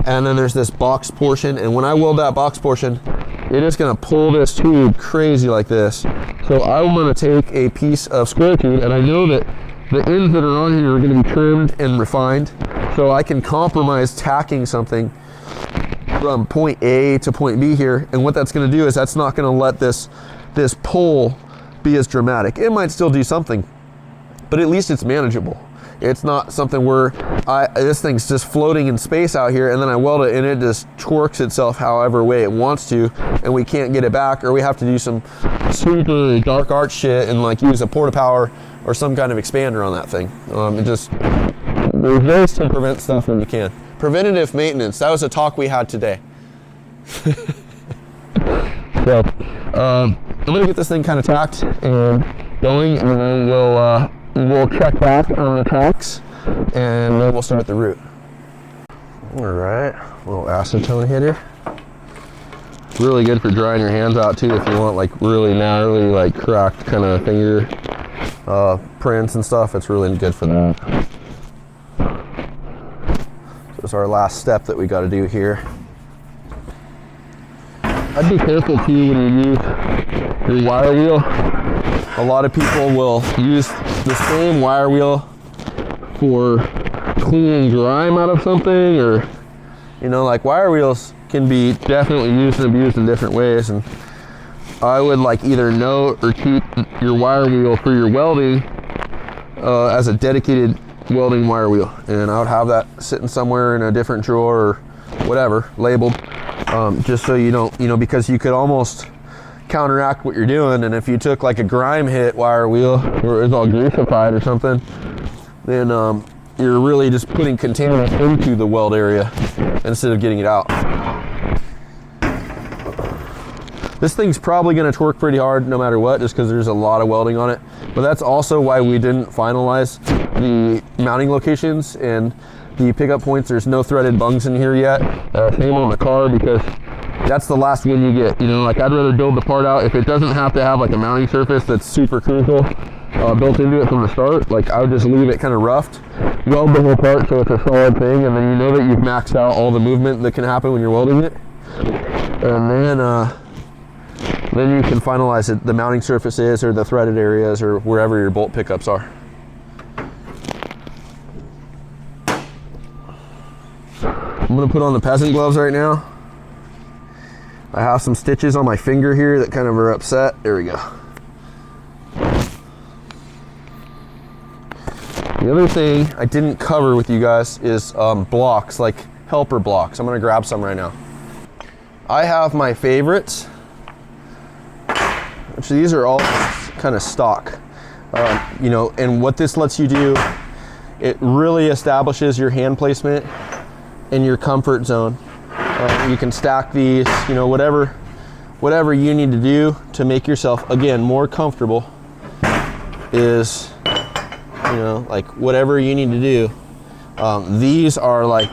A: and then there's this box portion, and when I weld that box portion, it is gonna pull this tube crazy like this. So I'm gonna take a piece of square tube, and I know that the ends that are on here are gonna be trimmed and refined, so I can compromise tacking something from point A to point B here, and what that's going to do is that's not going to let this pull be as dramatic. It might still do something, but at least it's manageable. It's not something where this thing's just floating in space out here, and then I weld it and it just torques itself however way it wants to, and we can't get it back, or we have to do some super dark art shit and like use a porta power or some kind of expander on that thing. There's ways to prevent stuff when you can. Preventative maintenance, that was a talk we had today. So, I'm gonna get this thing kind of tacked and going, and then we'll check back on the tacks, and then we'll start the route. All right, a little acetone hitter. Really good for drying your hands out too if you want like really gnarly, like cracked kind of finger prints and stuff. It's really good for that. Is our last step that we got to do here. I'd be careful too when you use your wire wheel. A lot of people will use the same wire wheel for cleaning grime out of something, or you know, like wire wheels can be definitely used and abused in different ways, and I would like either note or keep your wire wheel for your welding as a dedicated welding wire wheel, and I would have that sitting somewhere in a different drawer or whatever, labeled, just so you don't, you know, because you could almost counteract what you're doing, and if you took like a grime hit wire wheel or it's all greasified or something, then you're really just putting contaminant into the weld area instead of getting it out. This thing's probably going to torque pretty hard no matter what, just because there's a lot of welding on it. But that's also why we didn't finalize the mounting locations and the pickup points. There's no threaded bungs in here yet. Same on the car, because that's the last one you get. You know, like I'd rather build the part out if it doesn't have to have like a mounting surface that's super crucial built into it from the start. Like I would just leave it kind of roughed, weld the whole part so it's a solid thing, and then you know that you've maxed out all the movement that can happen when you're welding it. And then you can finalize it, the mounting surfaces or the threaded areas or wherever your bolt pickups are. I'm gonna put on the peasant gloves right now. I have some stitches on my finger here that kind of are upset. There we go. The other thing I didn't cover with you guys is blocks, like helper blocks. I'm gonna grab some right now. I have my favorites. Actually, these are all kind of stock, you know, and what this lets you do, it really establishes your hand placement in your comfort zone. You can stack these, you know, whatever you need to do to make yourself, again, more comfortable is, you know, like whatever you need to do. These are like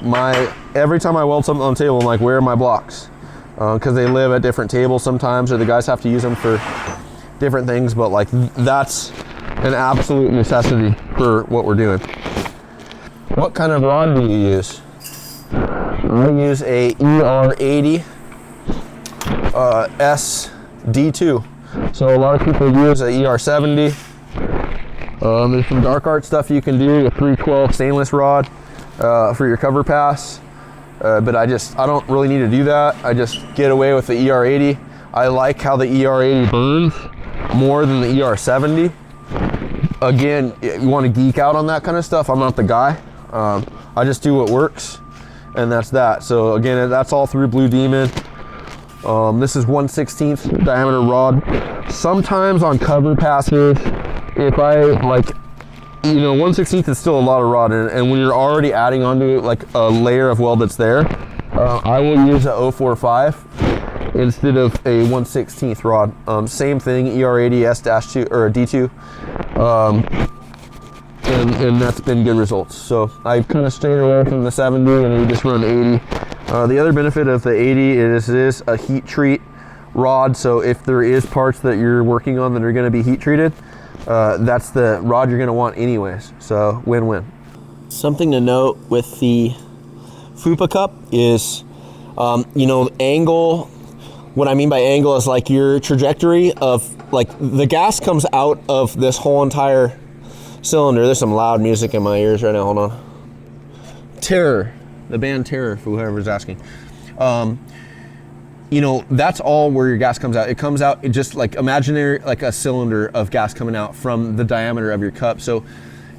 A: every time I weld something on the table, I'm like, where are my blocks? Because they live at different tables sometimes, or the guys have to use them for different things, but like that's an absolute necessity for what we're doing. What kind of rod do you use? I use a ER80 SD2. So a lot of people use a ER70. There's some dark art stuff you can do with 312 stainless rod for your cover pass. But I don't really need to do that. I just get away with the ER80. I like how the ER80 burns more than the ER70. Again, you want to geek out on that kind of stuff, I'm not the guy. I just do what works, and that's that. So again, that's all through Blue Demon. This is 1/16 diameter rod. Sometimes on cover passes, if I like, you know, 1/16 is still a lot of rod, and when you're already adding onto it like a layer of weld that's there, I will use a 045, instead of a 1/16 rod. Same thing, ER80 S-2 or a D2, and that's been good results. So I've kind of stayed away from the 70 and we just run 80. The other benefit of the 80 is it is a heat treat rod, so if there is parts that you're working on that are going to be heat treated, that's the rod you're going to want anyways, so win-win. Something to note with the FUPA cup is, you know, angle. What I mean by angle is like your trajectory of, like, the gas comes out of this whole entire cylinder. There's some loud music in my ears right now, hold on. Terror, the band Terror, for whoever's asking. You know, that's all where your gas comes out. It comes out just like imaginary, like a cylinder of gas coming out from the diameter of your cup. So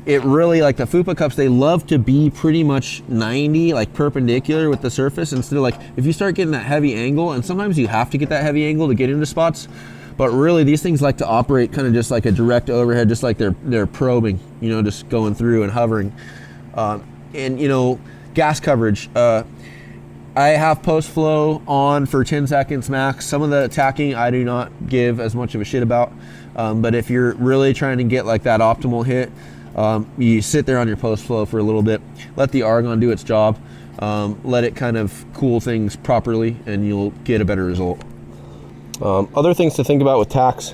A: it really, like the FUPA cups, they love to be pretty much 90, like perpendicular with the surface, instead of, like, if you start getting that heavy angle, and sometimes you have to get that heavy angle to get into spots, but really these things like to operate kind of just like a direct overhead, just like they're probing, you know, just going through and hovering. And, you know, gas coverage. I have post flow on for 10 seconds max. Some of the tacking I do not give as much of a shit about, but if you're really trying to get like that optimal hit, you sit there on your post flow for a little bit, let the argon do its job, let it kind of cool things properly, and you'll get a better result. Other things to think about with tacks,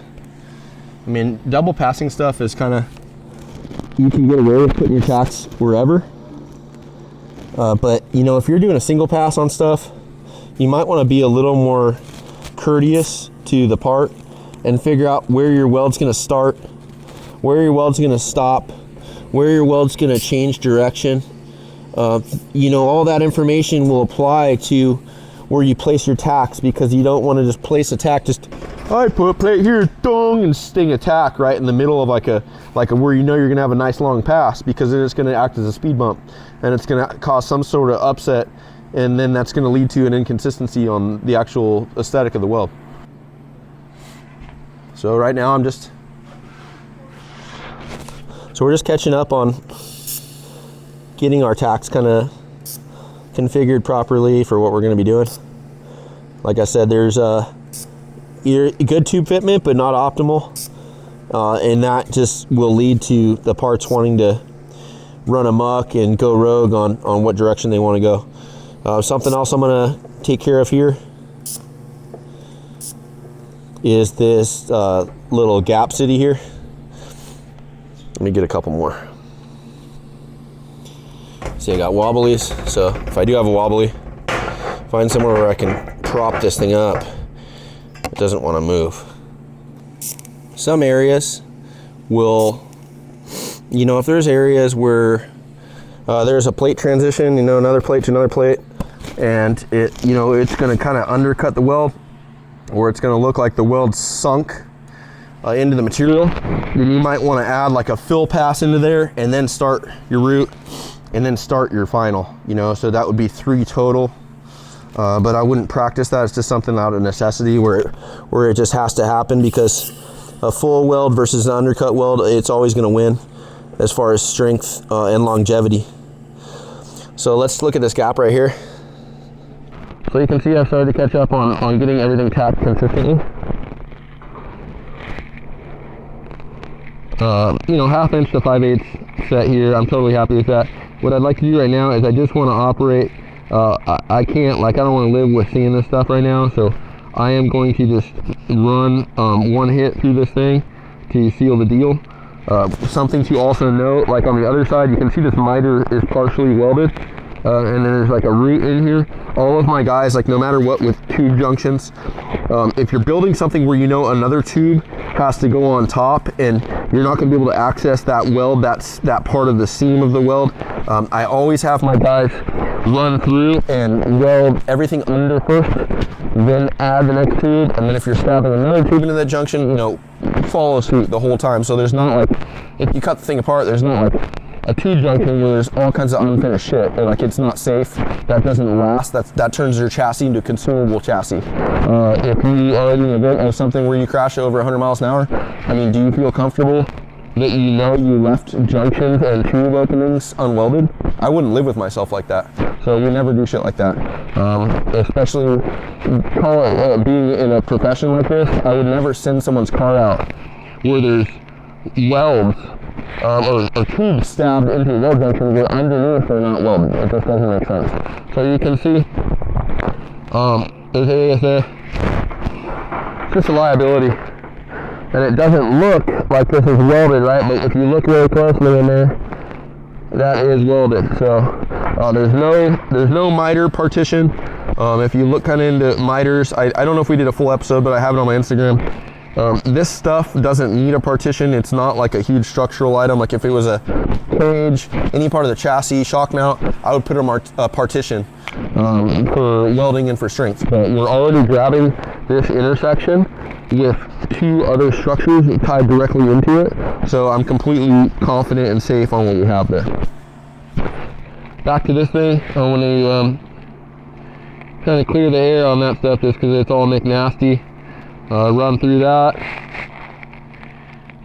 A: I mean, double passing stuff is kind of, you can get away with putting your tacks wherever. But you know, if you're doing a single pass on stuff, you might want to be a little more courteous to the part and figure out where your weld's going to start, where your weld's going to stop, where your weld's going to change direction. You know, all that information will apply to where you place your tacks, because you don't want to just place a tack, just, I put a plate here, dong, and sting a tack right in the middle of like a where you know you're going to have a nice long pass, because it is going to act as a speed bump, and it's going to cause some sort of upset, and then that's going to lead to an inconsistency on the actual aesthetic of the weld. So right now we're just catching up on getting our tacks kind of configured properly for what we're going to be doing. Like I said, there's good tube fitment, but not optimal, and that just will lead to the parts wanting to run amok and go rogue on what direction they want to go. Something else I'm going to take care of here is this little gap city here. Let me get a couple more. See, I got wobblies, so if I do have a wobbly, find somewhere where I can prop this thing up. It doesn't want to move. Some areas will, you know, if there's areas where there's a plate transition, you know, another plate to another plate, and it, you know, it's going to kind of undercut the weld, or it's going to look like the weld sunk into the material, then you might want to add like a fill pass into there, and then start your root, and then start your final, you know, so that would be 3 total. But I wouldn't practice that. It's just something out of necessity where it just has to happen, because a full weld versus an undercut weld, it's always going to win as far as strength and longevity. So let's look at this gap right here. So you can see I've started to catch up on getting everything tacked consistently. You know, 1/2 inch to 5/8 set here. I'm totally happy with that. What I'd like to do right now is I just want to operate. I can't, like, I don't want to live with seeing this stuff right now, so I am going to just run one hit through this thing to seal the deal. Something to also note, like on the other side, you can see this miter is partially welded, and then there's like a root in here. All of my guys, like, no matter what with tube junctions, if you're building something where you know another tube has to go on top and you're not going to be able to access that weld, that part of the seam of the weld, I always have my guys run through and weld everything under first, then add the next tube, and then if you're stabbing another tube into that junction, you know, follow suit the whole time. So there's not like, if you cut the thing apart, there's not like a tube junction where there's all kinds of unfinished shit, or like it's not safe, that doesn't last, that turns your chassis into a consumable chassis. If you are in the event of something where you crash over 100 miles an hour, I mean, do you feel comfortable
B: that you know you left junctions and tube openings unwelded.
A: I wouldn't live with myself like that.
B: So we never do shit like that. Especially being in a profession like this, I would never send someone's car out where there's welds or tubes stabbed into the weld junction where underneath they're not welded. It just doesn't make sense. So you can see there's areas there. It's just a liability. And it doesn't look like this is welded, right? But if you look really closely in there, that is welded. So there's no miter partition. If you look kind of into miters, I don't know if we did a full episode, but I have it on my Instagram. This stuff doesn't need a partition. It's not like a huge structural item. Like if it was a cage, any part of the chassis, shock mount, I would put a partition for welding and for strength. But we're already grabbing this intersection with two other structures tied directly into it. So I'm completely confident and safe on what we have there. Back to this thing, I want to kind of clear the air on that stuff just because it's all McNasty. Run through that,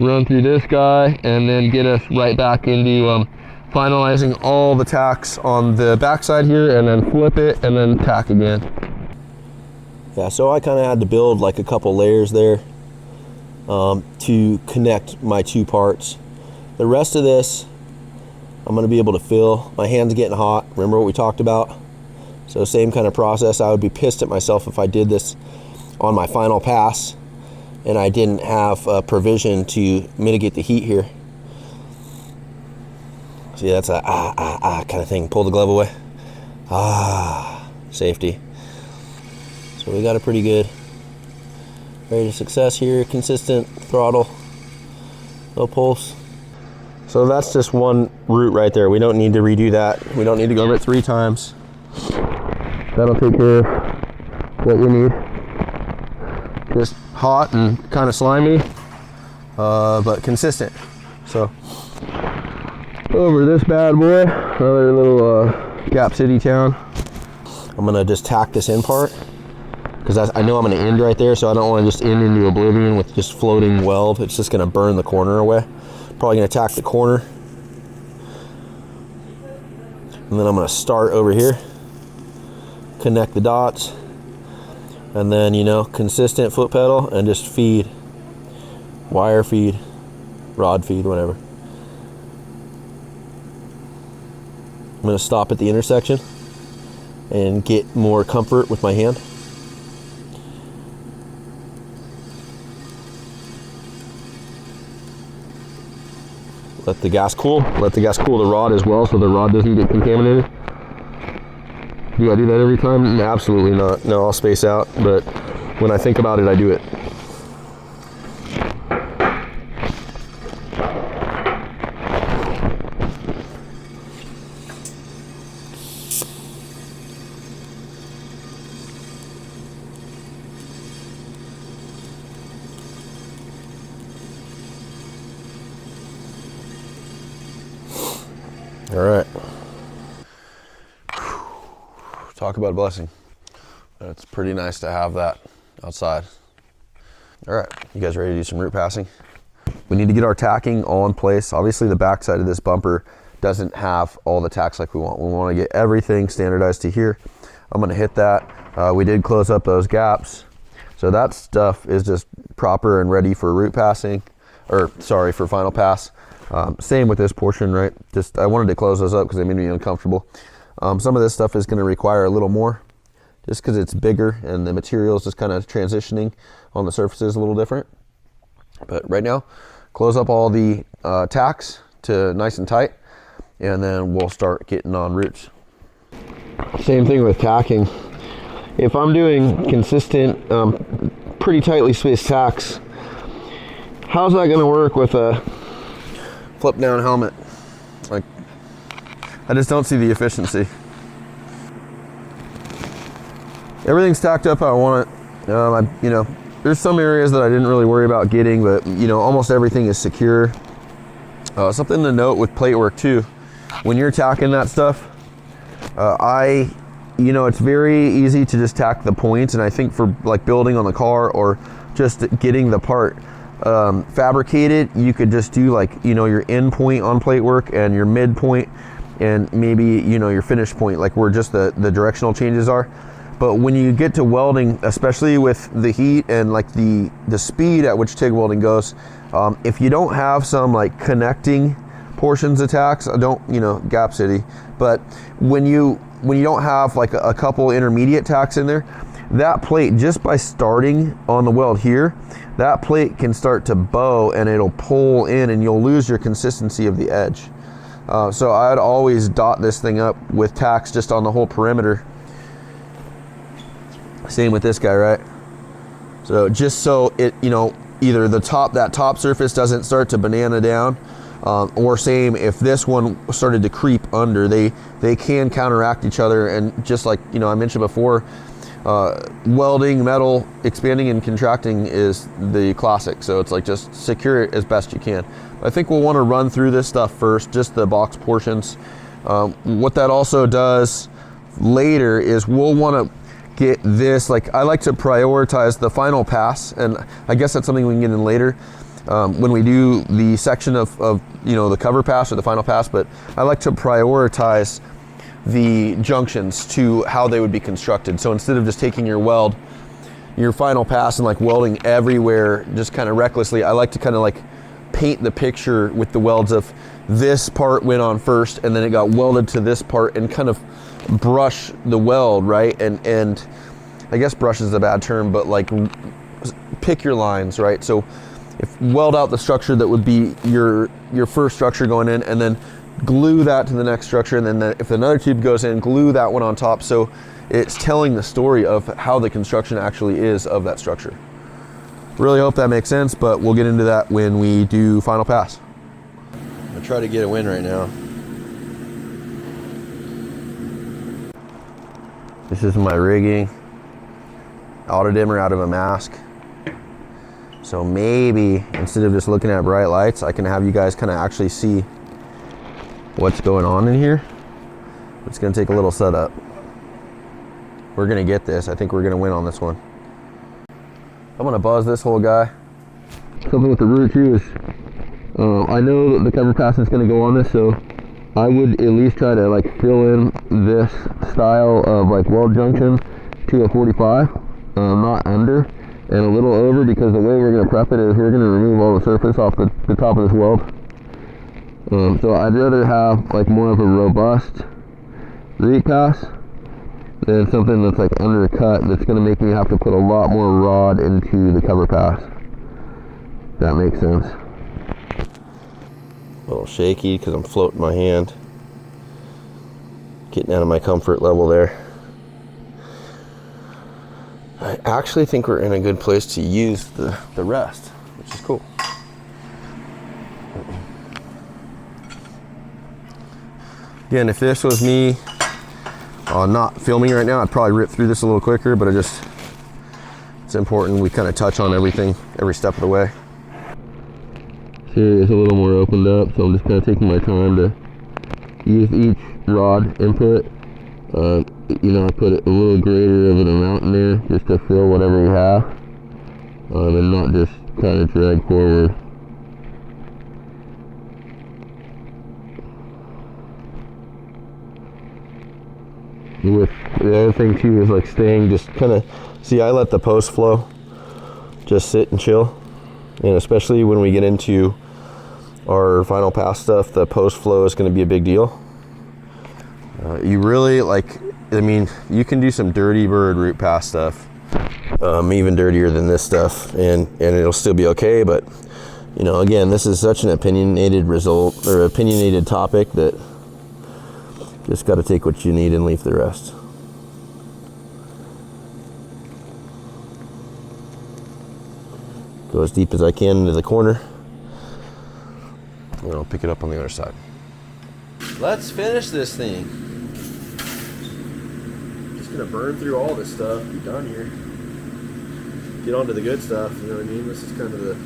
B: run through this guy, and then get us right back into finalizing all the tacks on the backside here, and then flip it and then tack again.
A: Yeah, so I kind of had to build like a couple layers there to connect my two parts. The rest of this I'm going to be able to fill. My hand's getting hot. Remember what we talked about? So same kind of process. I would be pissed at myself if I did this on my final pass and I didn't have a provision to mitigate the heat here. See, that's a kind of thing. Pull the glove away. Safety. So we got it pretty good. Ready to success here. Consistent throttle. No pulse. So that's just one route right there. We don't need to redo that. We don't need to go over it 3 times. That'll take care of what we need. Just hot and kind of slimy, but consistent. So over this bad boy, another little Gap City town. I'm gonna just tack this in part because I know I'm gonna end right there, so I don't want to just end into oblivion with just floating weld. It's just gonna burn the corner away. Probably gonna tack the corner, and then I'm gonna start over here, connect the dots, and then, you know, consistent foot pedal and just feed, wire feed, rod feed, whatever. I'm gonna stop at the intersection and get more comfort with my hand. Let the gas cool. Let the gas cool the rod as well so the rod doesn't get contaminated. Do I do that every time? Absolutely not. No, I'll space out, but when I think about it, I do it. All right. Talk about a blessing. It's pretty nice to have that outside. All right, you guys ready to do some root passing? We need to get our tacking all in place. Obviously the backside of this bumper doesn't have all the tacks like we want. We want to get everything standardized to here. I'm gonna hit that. We did close up those gaps. So that stuff is just proper and ready for root passing, or sorry, for final pass. Same with this portion, right? Just, I wanted to close those up because they made me uncomfortable. Some of this stuff is going to require a little more just because it's bigger and the material is just kind of transitioning on the surfaces a little different. But right now, close up all the tacks to nice and tight, and then we'll start getting on roots. Same thing with tacking. If I'm doing consistent, pretty tightly spaced tacks, how's that going to work with a flip down helmet? Like, I just don't see the efficiency. Everything's tacked up how I want it. You know, there's some areas that I didn't really worry about getting, but you know, almost everything is secure. Something to note with plate work too, when you're tacking that stuff, you know, it's very easy to just tack the points, and I think for like building on the car or just getting the part, fabricated, you could just do like, you know, your end point on plate work and your mid point and maybe, you know, your finish point, like where just the directional changes are. But when you get to welding, especially with the heat and like the speed at which TIG welding goes, if you don't have some like connecting portions of tacks, don't, you know, Gap City, but when you don't have like a couple intermediate tacks in there, that plate, just by starting on the weld here, that plate can start to bow and it'll pull in and you'll lose your consistency of the edge. So I'd always dot this thing up with tacks just on the whole perimeter. Same with this guy, right? So just so it, you know, either that top surface doesn't start to banana down, or same if this one started to creep under, they can counteract each other. And just like, you know, I mentioned before, welding metal expanding and contracting is the classic, so it's like just secure it as best you can. I think we'll want to run through this stuff first, just the box portions. What that also does later is we'll want to get this, like I like to prioritize the final pass, and I guess that's something we can get in later when we do the section of you know, the cover pass or the final pass. But I like to prioritize the junctions to how they would be constructed. So instead of just taking your final pass and like welding everywhere just kind of recklessly, I like to kind of like paint the picture with the welds of this part went on first and then it got welded to this part, and kind of brush the weld, right? And I guess brush is a bad term, but like pick your lines, right? So if weld out the structure that would be your first structure going in, and then glue that to the next structure, and then if another tube goes in, glue that one on top, so it's telling the story of how the construction actually is of that structure. Really hope that makes sense, but we'll get into that when we do final pass. I'm gonna try to get a win right now. This is my rigging. Auto dimmer out of a mask. So maybe instead of just looking at bright lights, I can have you guys kind of actually see what's going on in here. It's gonna take a little setup. We're gonna get this. I think we're gonna win on this one. I'm gonna buzz this whole guy. Something with the root too is, I know that the cover pass is gonna go on this, so I would at least try to like fill in this style of like weld junction to a 45, not under, and a little over, because the way we're gonna prep it is we're gonna remove all the surface off the top of this weld. So I'd rather have like more of a robust root pass than something that's like undercut that's going to make me have to put a lot more rod into the cover pass. That makes sense. A little shaky because I'm floating my hand. Getting out of my comfort level there. I actually think we're in a good place to use the rest, which is cool. Again, if this was me not filming right now, I'd probably rip through this a little quicker, but it's important we kind of touch on everything every step of the way. Here it's a little more opened up, so I'm just kind of taking my time to use each rod input. You know, I put a little greater of an amount in there just to fill whatever we have, and not just kind of drag forward. With the other thing too is like staying just kind of, see, I let the post flow just sit and chill, and especially when we get into our final pass stuff, the post flow is going to be a big deal. You really like, I mean, you can do some dirty bird root pass stuff, even dirtier than this stuff, and it'll still be okay. But you know, again, this is such an opinionated result or opinionated topic that just got to take what you need and leave the rest. Go as deep as I can into the corner, and I'll pick it up on the other side. Let's finish this thing. Just gonna burn through all this stuff, be done here. Get on to the good stuff, you know what I mean? This is kind of the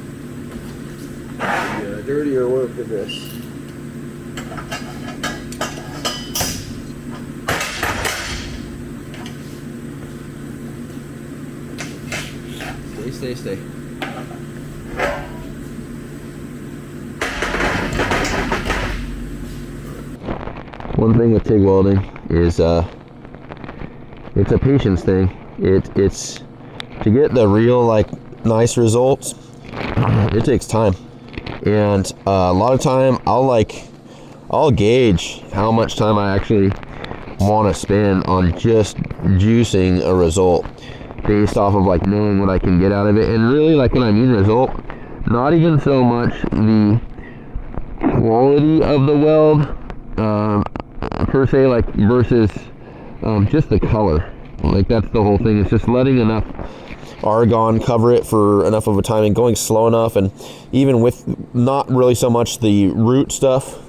A: dirtier work of this. Stay.
B: one thing with TIG welding is it's a patience thing. It's to get the real like nice results, it takes time. And a lot of time I'll gauge how much time I actually want to spend on just juicing a result based off of like knowing what I can get out of it. And really, like when I mean result, not even so much the quality of the weld per se, like versus just the color. Like that's the whole thing. It's just letting enough argon cover it for enough of a time and going slow enough, and even with not really so much the root stuff,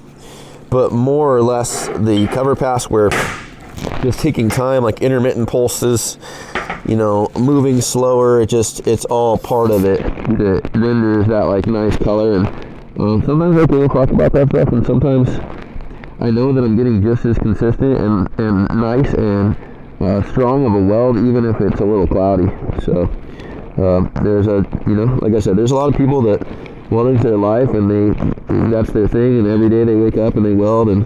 B: but more or less the cover pass, where just taking time, like intermittent pulses, you know, moving slower, it's all part of it that renders that like nice color. And sometimes I will talk about that stuff, and sometimes I know that I'm getting just as consistent and nice and strong of a weld, even if it's a little cloudy. So there's a, you know, like I said, there's a lot of people that welding's their life, and that's their thing, and every day they wake up and they weld, and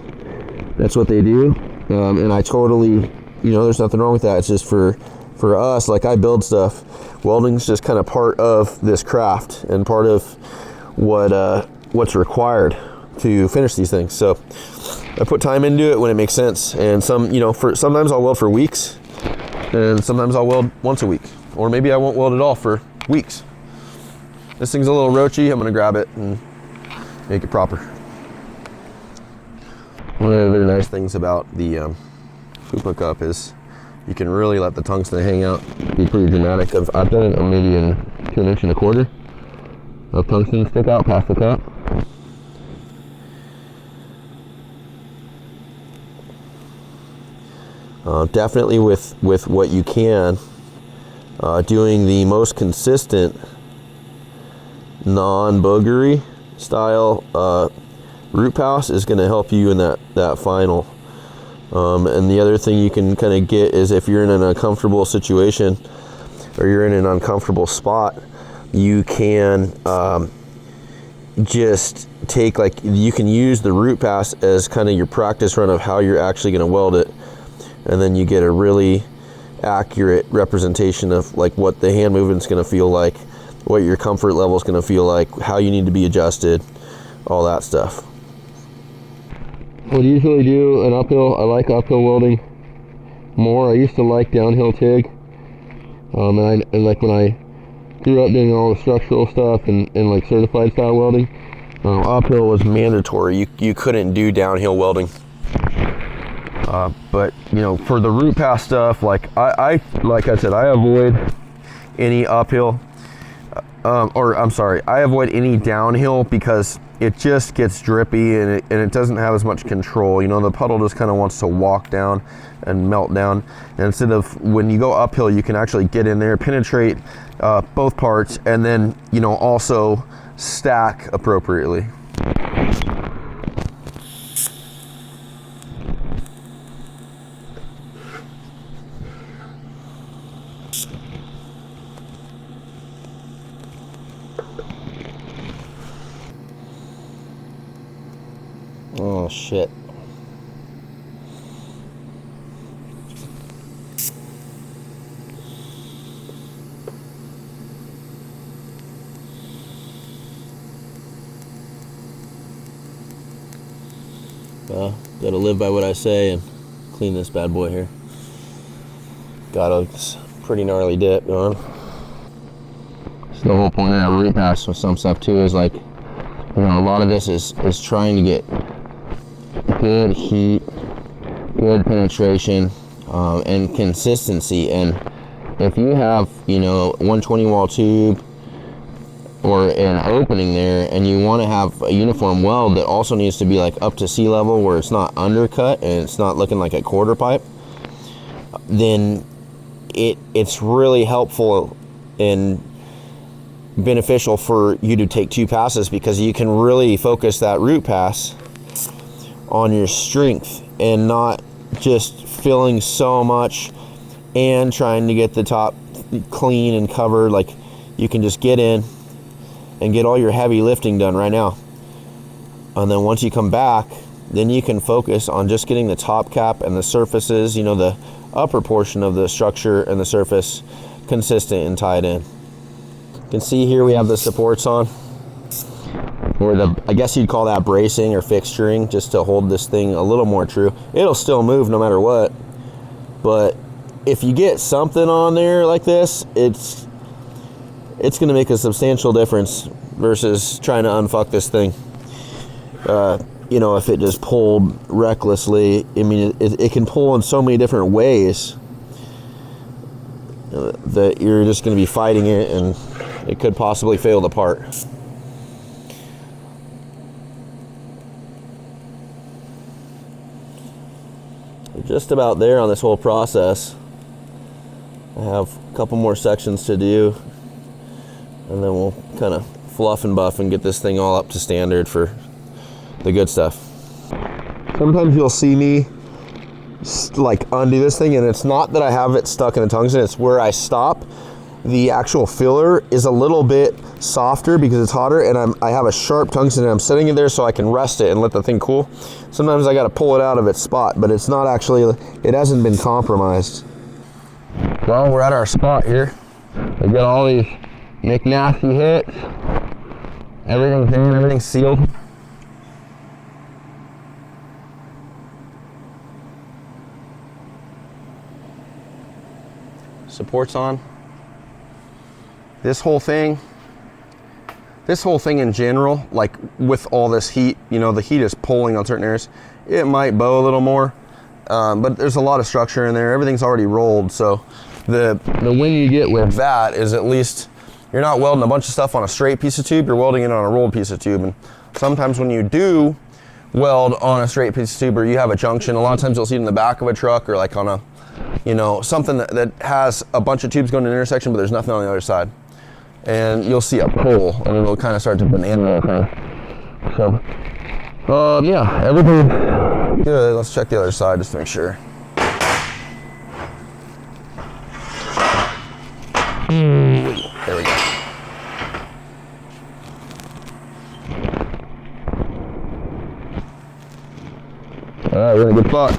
B: that's what they do. And I totally, you know, there's nothing wrong with that. It's just for us, like I build stuff, welding's just kind of part of this craft and part of what's required to finish these things. So I put time into it when it makes sense. And sometimes I'll weld for weeks, and sometimes I'll weld once a week, or maybe I won't weld at all for weeks. This thing's a little roachy. I'm gonna grab it and make it proper. One of the other nice things about the hoop hookup is you can really let the tungsten hang out, be pretty dramatic. I've done it maybe in 2 1/4 inch of tungsten stick out past the cup. Definitely with what you can, doing the most consistent non-boogery style root pass is going to help you in that final. And the other thing you can kind of get is if you're in an uncomfortable situation or you're in an uncomfortable spot, you can just take, like, you can use the root pass as kind of your practice run of how you're actually going to weld it, and then you get a really accurate representation of like what the hand movement's going to feel like, what your comfort level is going to feel like, how you need to be adjusted, all that stuff. I would usually do an uphill. I like uphill welding more. I used to like downhill TIG, and like when I grew up doing all the structural stuff and like certified style welding, uphill was mandatory. You couldn't do downhill welding. But you know, for the root pass stuff, like I avoid any uphill, I avoid any downhill because it just gets drippy and it doesn't have as much control. You know, the puddle just kind of wants to walk down and melt down. And instead of when you go uphill, you can actually get in there, penetrate both parts, and then, you know, also stack appropriately. Oh shit. Well, gotta live by what I say and clean this bad boy here. Got a pretty gnarly dip going. So the whole point of that root pass with some stuff too is like, you know, a lot of this is trying to get good heat, good penetration, and consistency. And if you have, you know, 120 wall tube or an opening there, and you want to have a uniform weld that also needs to be like up to sea level where it's not undercut and it's not looking like a quarter pipe, then it's really helpful and beneficial for you to take 2 passes, because you can really focus that root pass on your strength and not just filling so much and trying to get the top clean and covered. Like, you can just get in and get all your heavy lifting done right now, and then once you come back,
A: then you can focus on just getting the top cap and the surfaces, you know, the upper portion of the structure and the surface consistent and tied in. You can see here we have the supports on, or I guess you'd call that bracing or fixturing, just to hold this thing a little more true. It'll still move no matter what, but if you get something on there like this, it's going to make a substantial difference versus trying to unfuck this thing. You know, if it just pulled recklessly, I mean, it can pull in so many different ways that you're just going to be fighting it, and it could possibly fail the part. We're just about there on this whole process. I have a couple more sections to do, and then we'll kind of fluff and buff and get this thing all up to standard for the good stuff. Sometimes you'll see me like undo this thing, and it's not that I have it stuck in a tungsten, it's where I stop. The actual filler is a little bit softer because it's hotter, and I have a sharp tungsten, and I'm setting it there so I can rest it and let the thing cool. Sometimes I got to pull it out of its spot, but it's not actually, it hasn't been compromised. Well, we're at our spot here. We got all these McNasty hits. Everything's in, everything's sealed. Supports on. This whole thing in general, like with all this heat, you know, the heat is pulling on certain areas. It might bow a little more, but there's a lot of structure in there. Everything's already rolled, so the win you get with that is at least you're not welding a bunch of stuff on a straight piece of tube, you're welding it on a rolled piece of tube. And sometimes when you do weld on a straight piece of tube, or you have a junction, a lot of times you'll see it in the back of a truck, or like on a, you know, something that has a bunch of tubes going to an intersection, but there's nothing on the other side. And you'll see a pull, and it'll kind of start to banana kind of. So, yeah, everything good. Let's check the other side just to make sure. There we go. All right, we're in a good spot.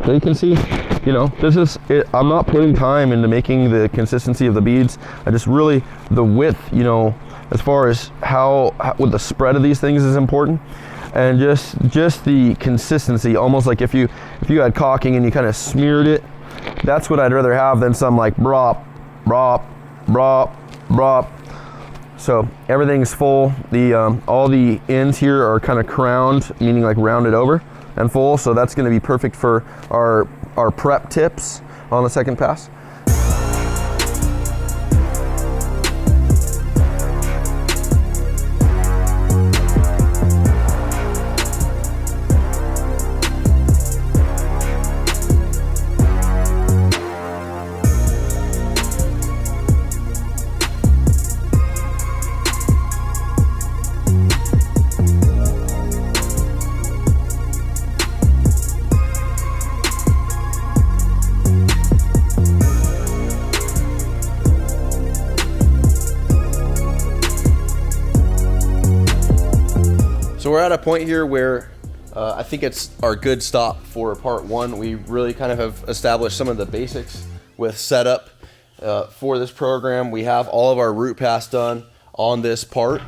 A: So you can see, you know, this is it. I'm not putting time into making the consistency of the beads. I just really, the width, you know, as far as how with the spread of these things is important, and just the consistency, almost like if you had caulking and you kind of smeared it, that's what I'd rather have than some like brop, brop, brop, brop. So everything's full. The all the ends here are kind of crowned, meaning like rounded over and full, so that's going to be perfect for our prep tips on the second pass. So we're at a point here where I think it's our good stop for part one. We really kind of have established some of the basics with setup for this program. We have all of our root pass done on this part,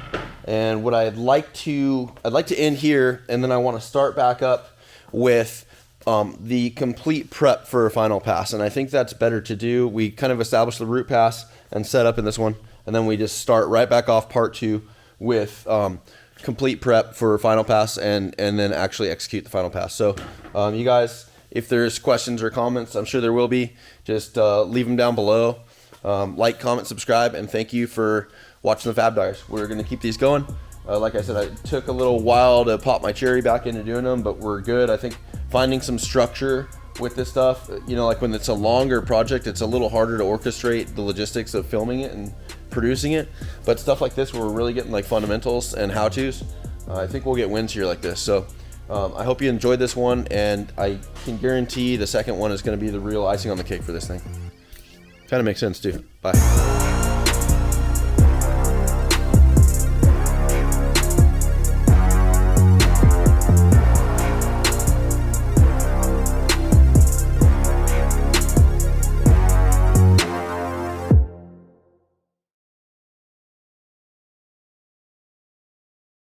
A: and what I'd like to end here, and then I want to start back up with the complete prep for a final pass. And I think that's better to do. We kind of established the root pass and set up in this one, and then we just start right back off part two with complete prep for final pass, and then actually execute the final pass. So you guys, if there's questions or comments, I'm sure there will be, just leave them down below. Like, comment, subscribe, and thank you for watching the Fab Diaries. We're going to keep these going. Like I said, I took a little while to pop my cherry back into doing them, but we're good. I think finding some structure with this stuff, you know, like when it's a longer project, it's a little harder to orchestrate the logistics of filming it and producing it, but stuff like this where we're really getting like fundamentals and how-tos, I think we'll get wins here like this. So I hope you enjoyed this one, and I can guarantee the second one is going to be the real icing on the cake for this thing. Kind of makes sense too. Bye.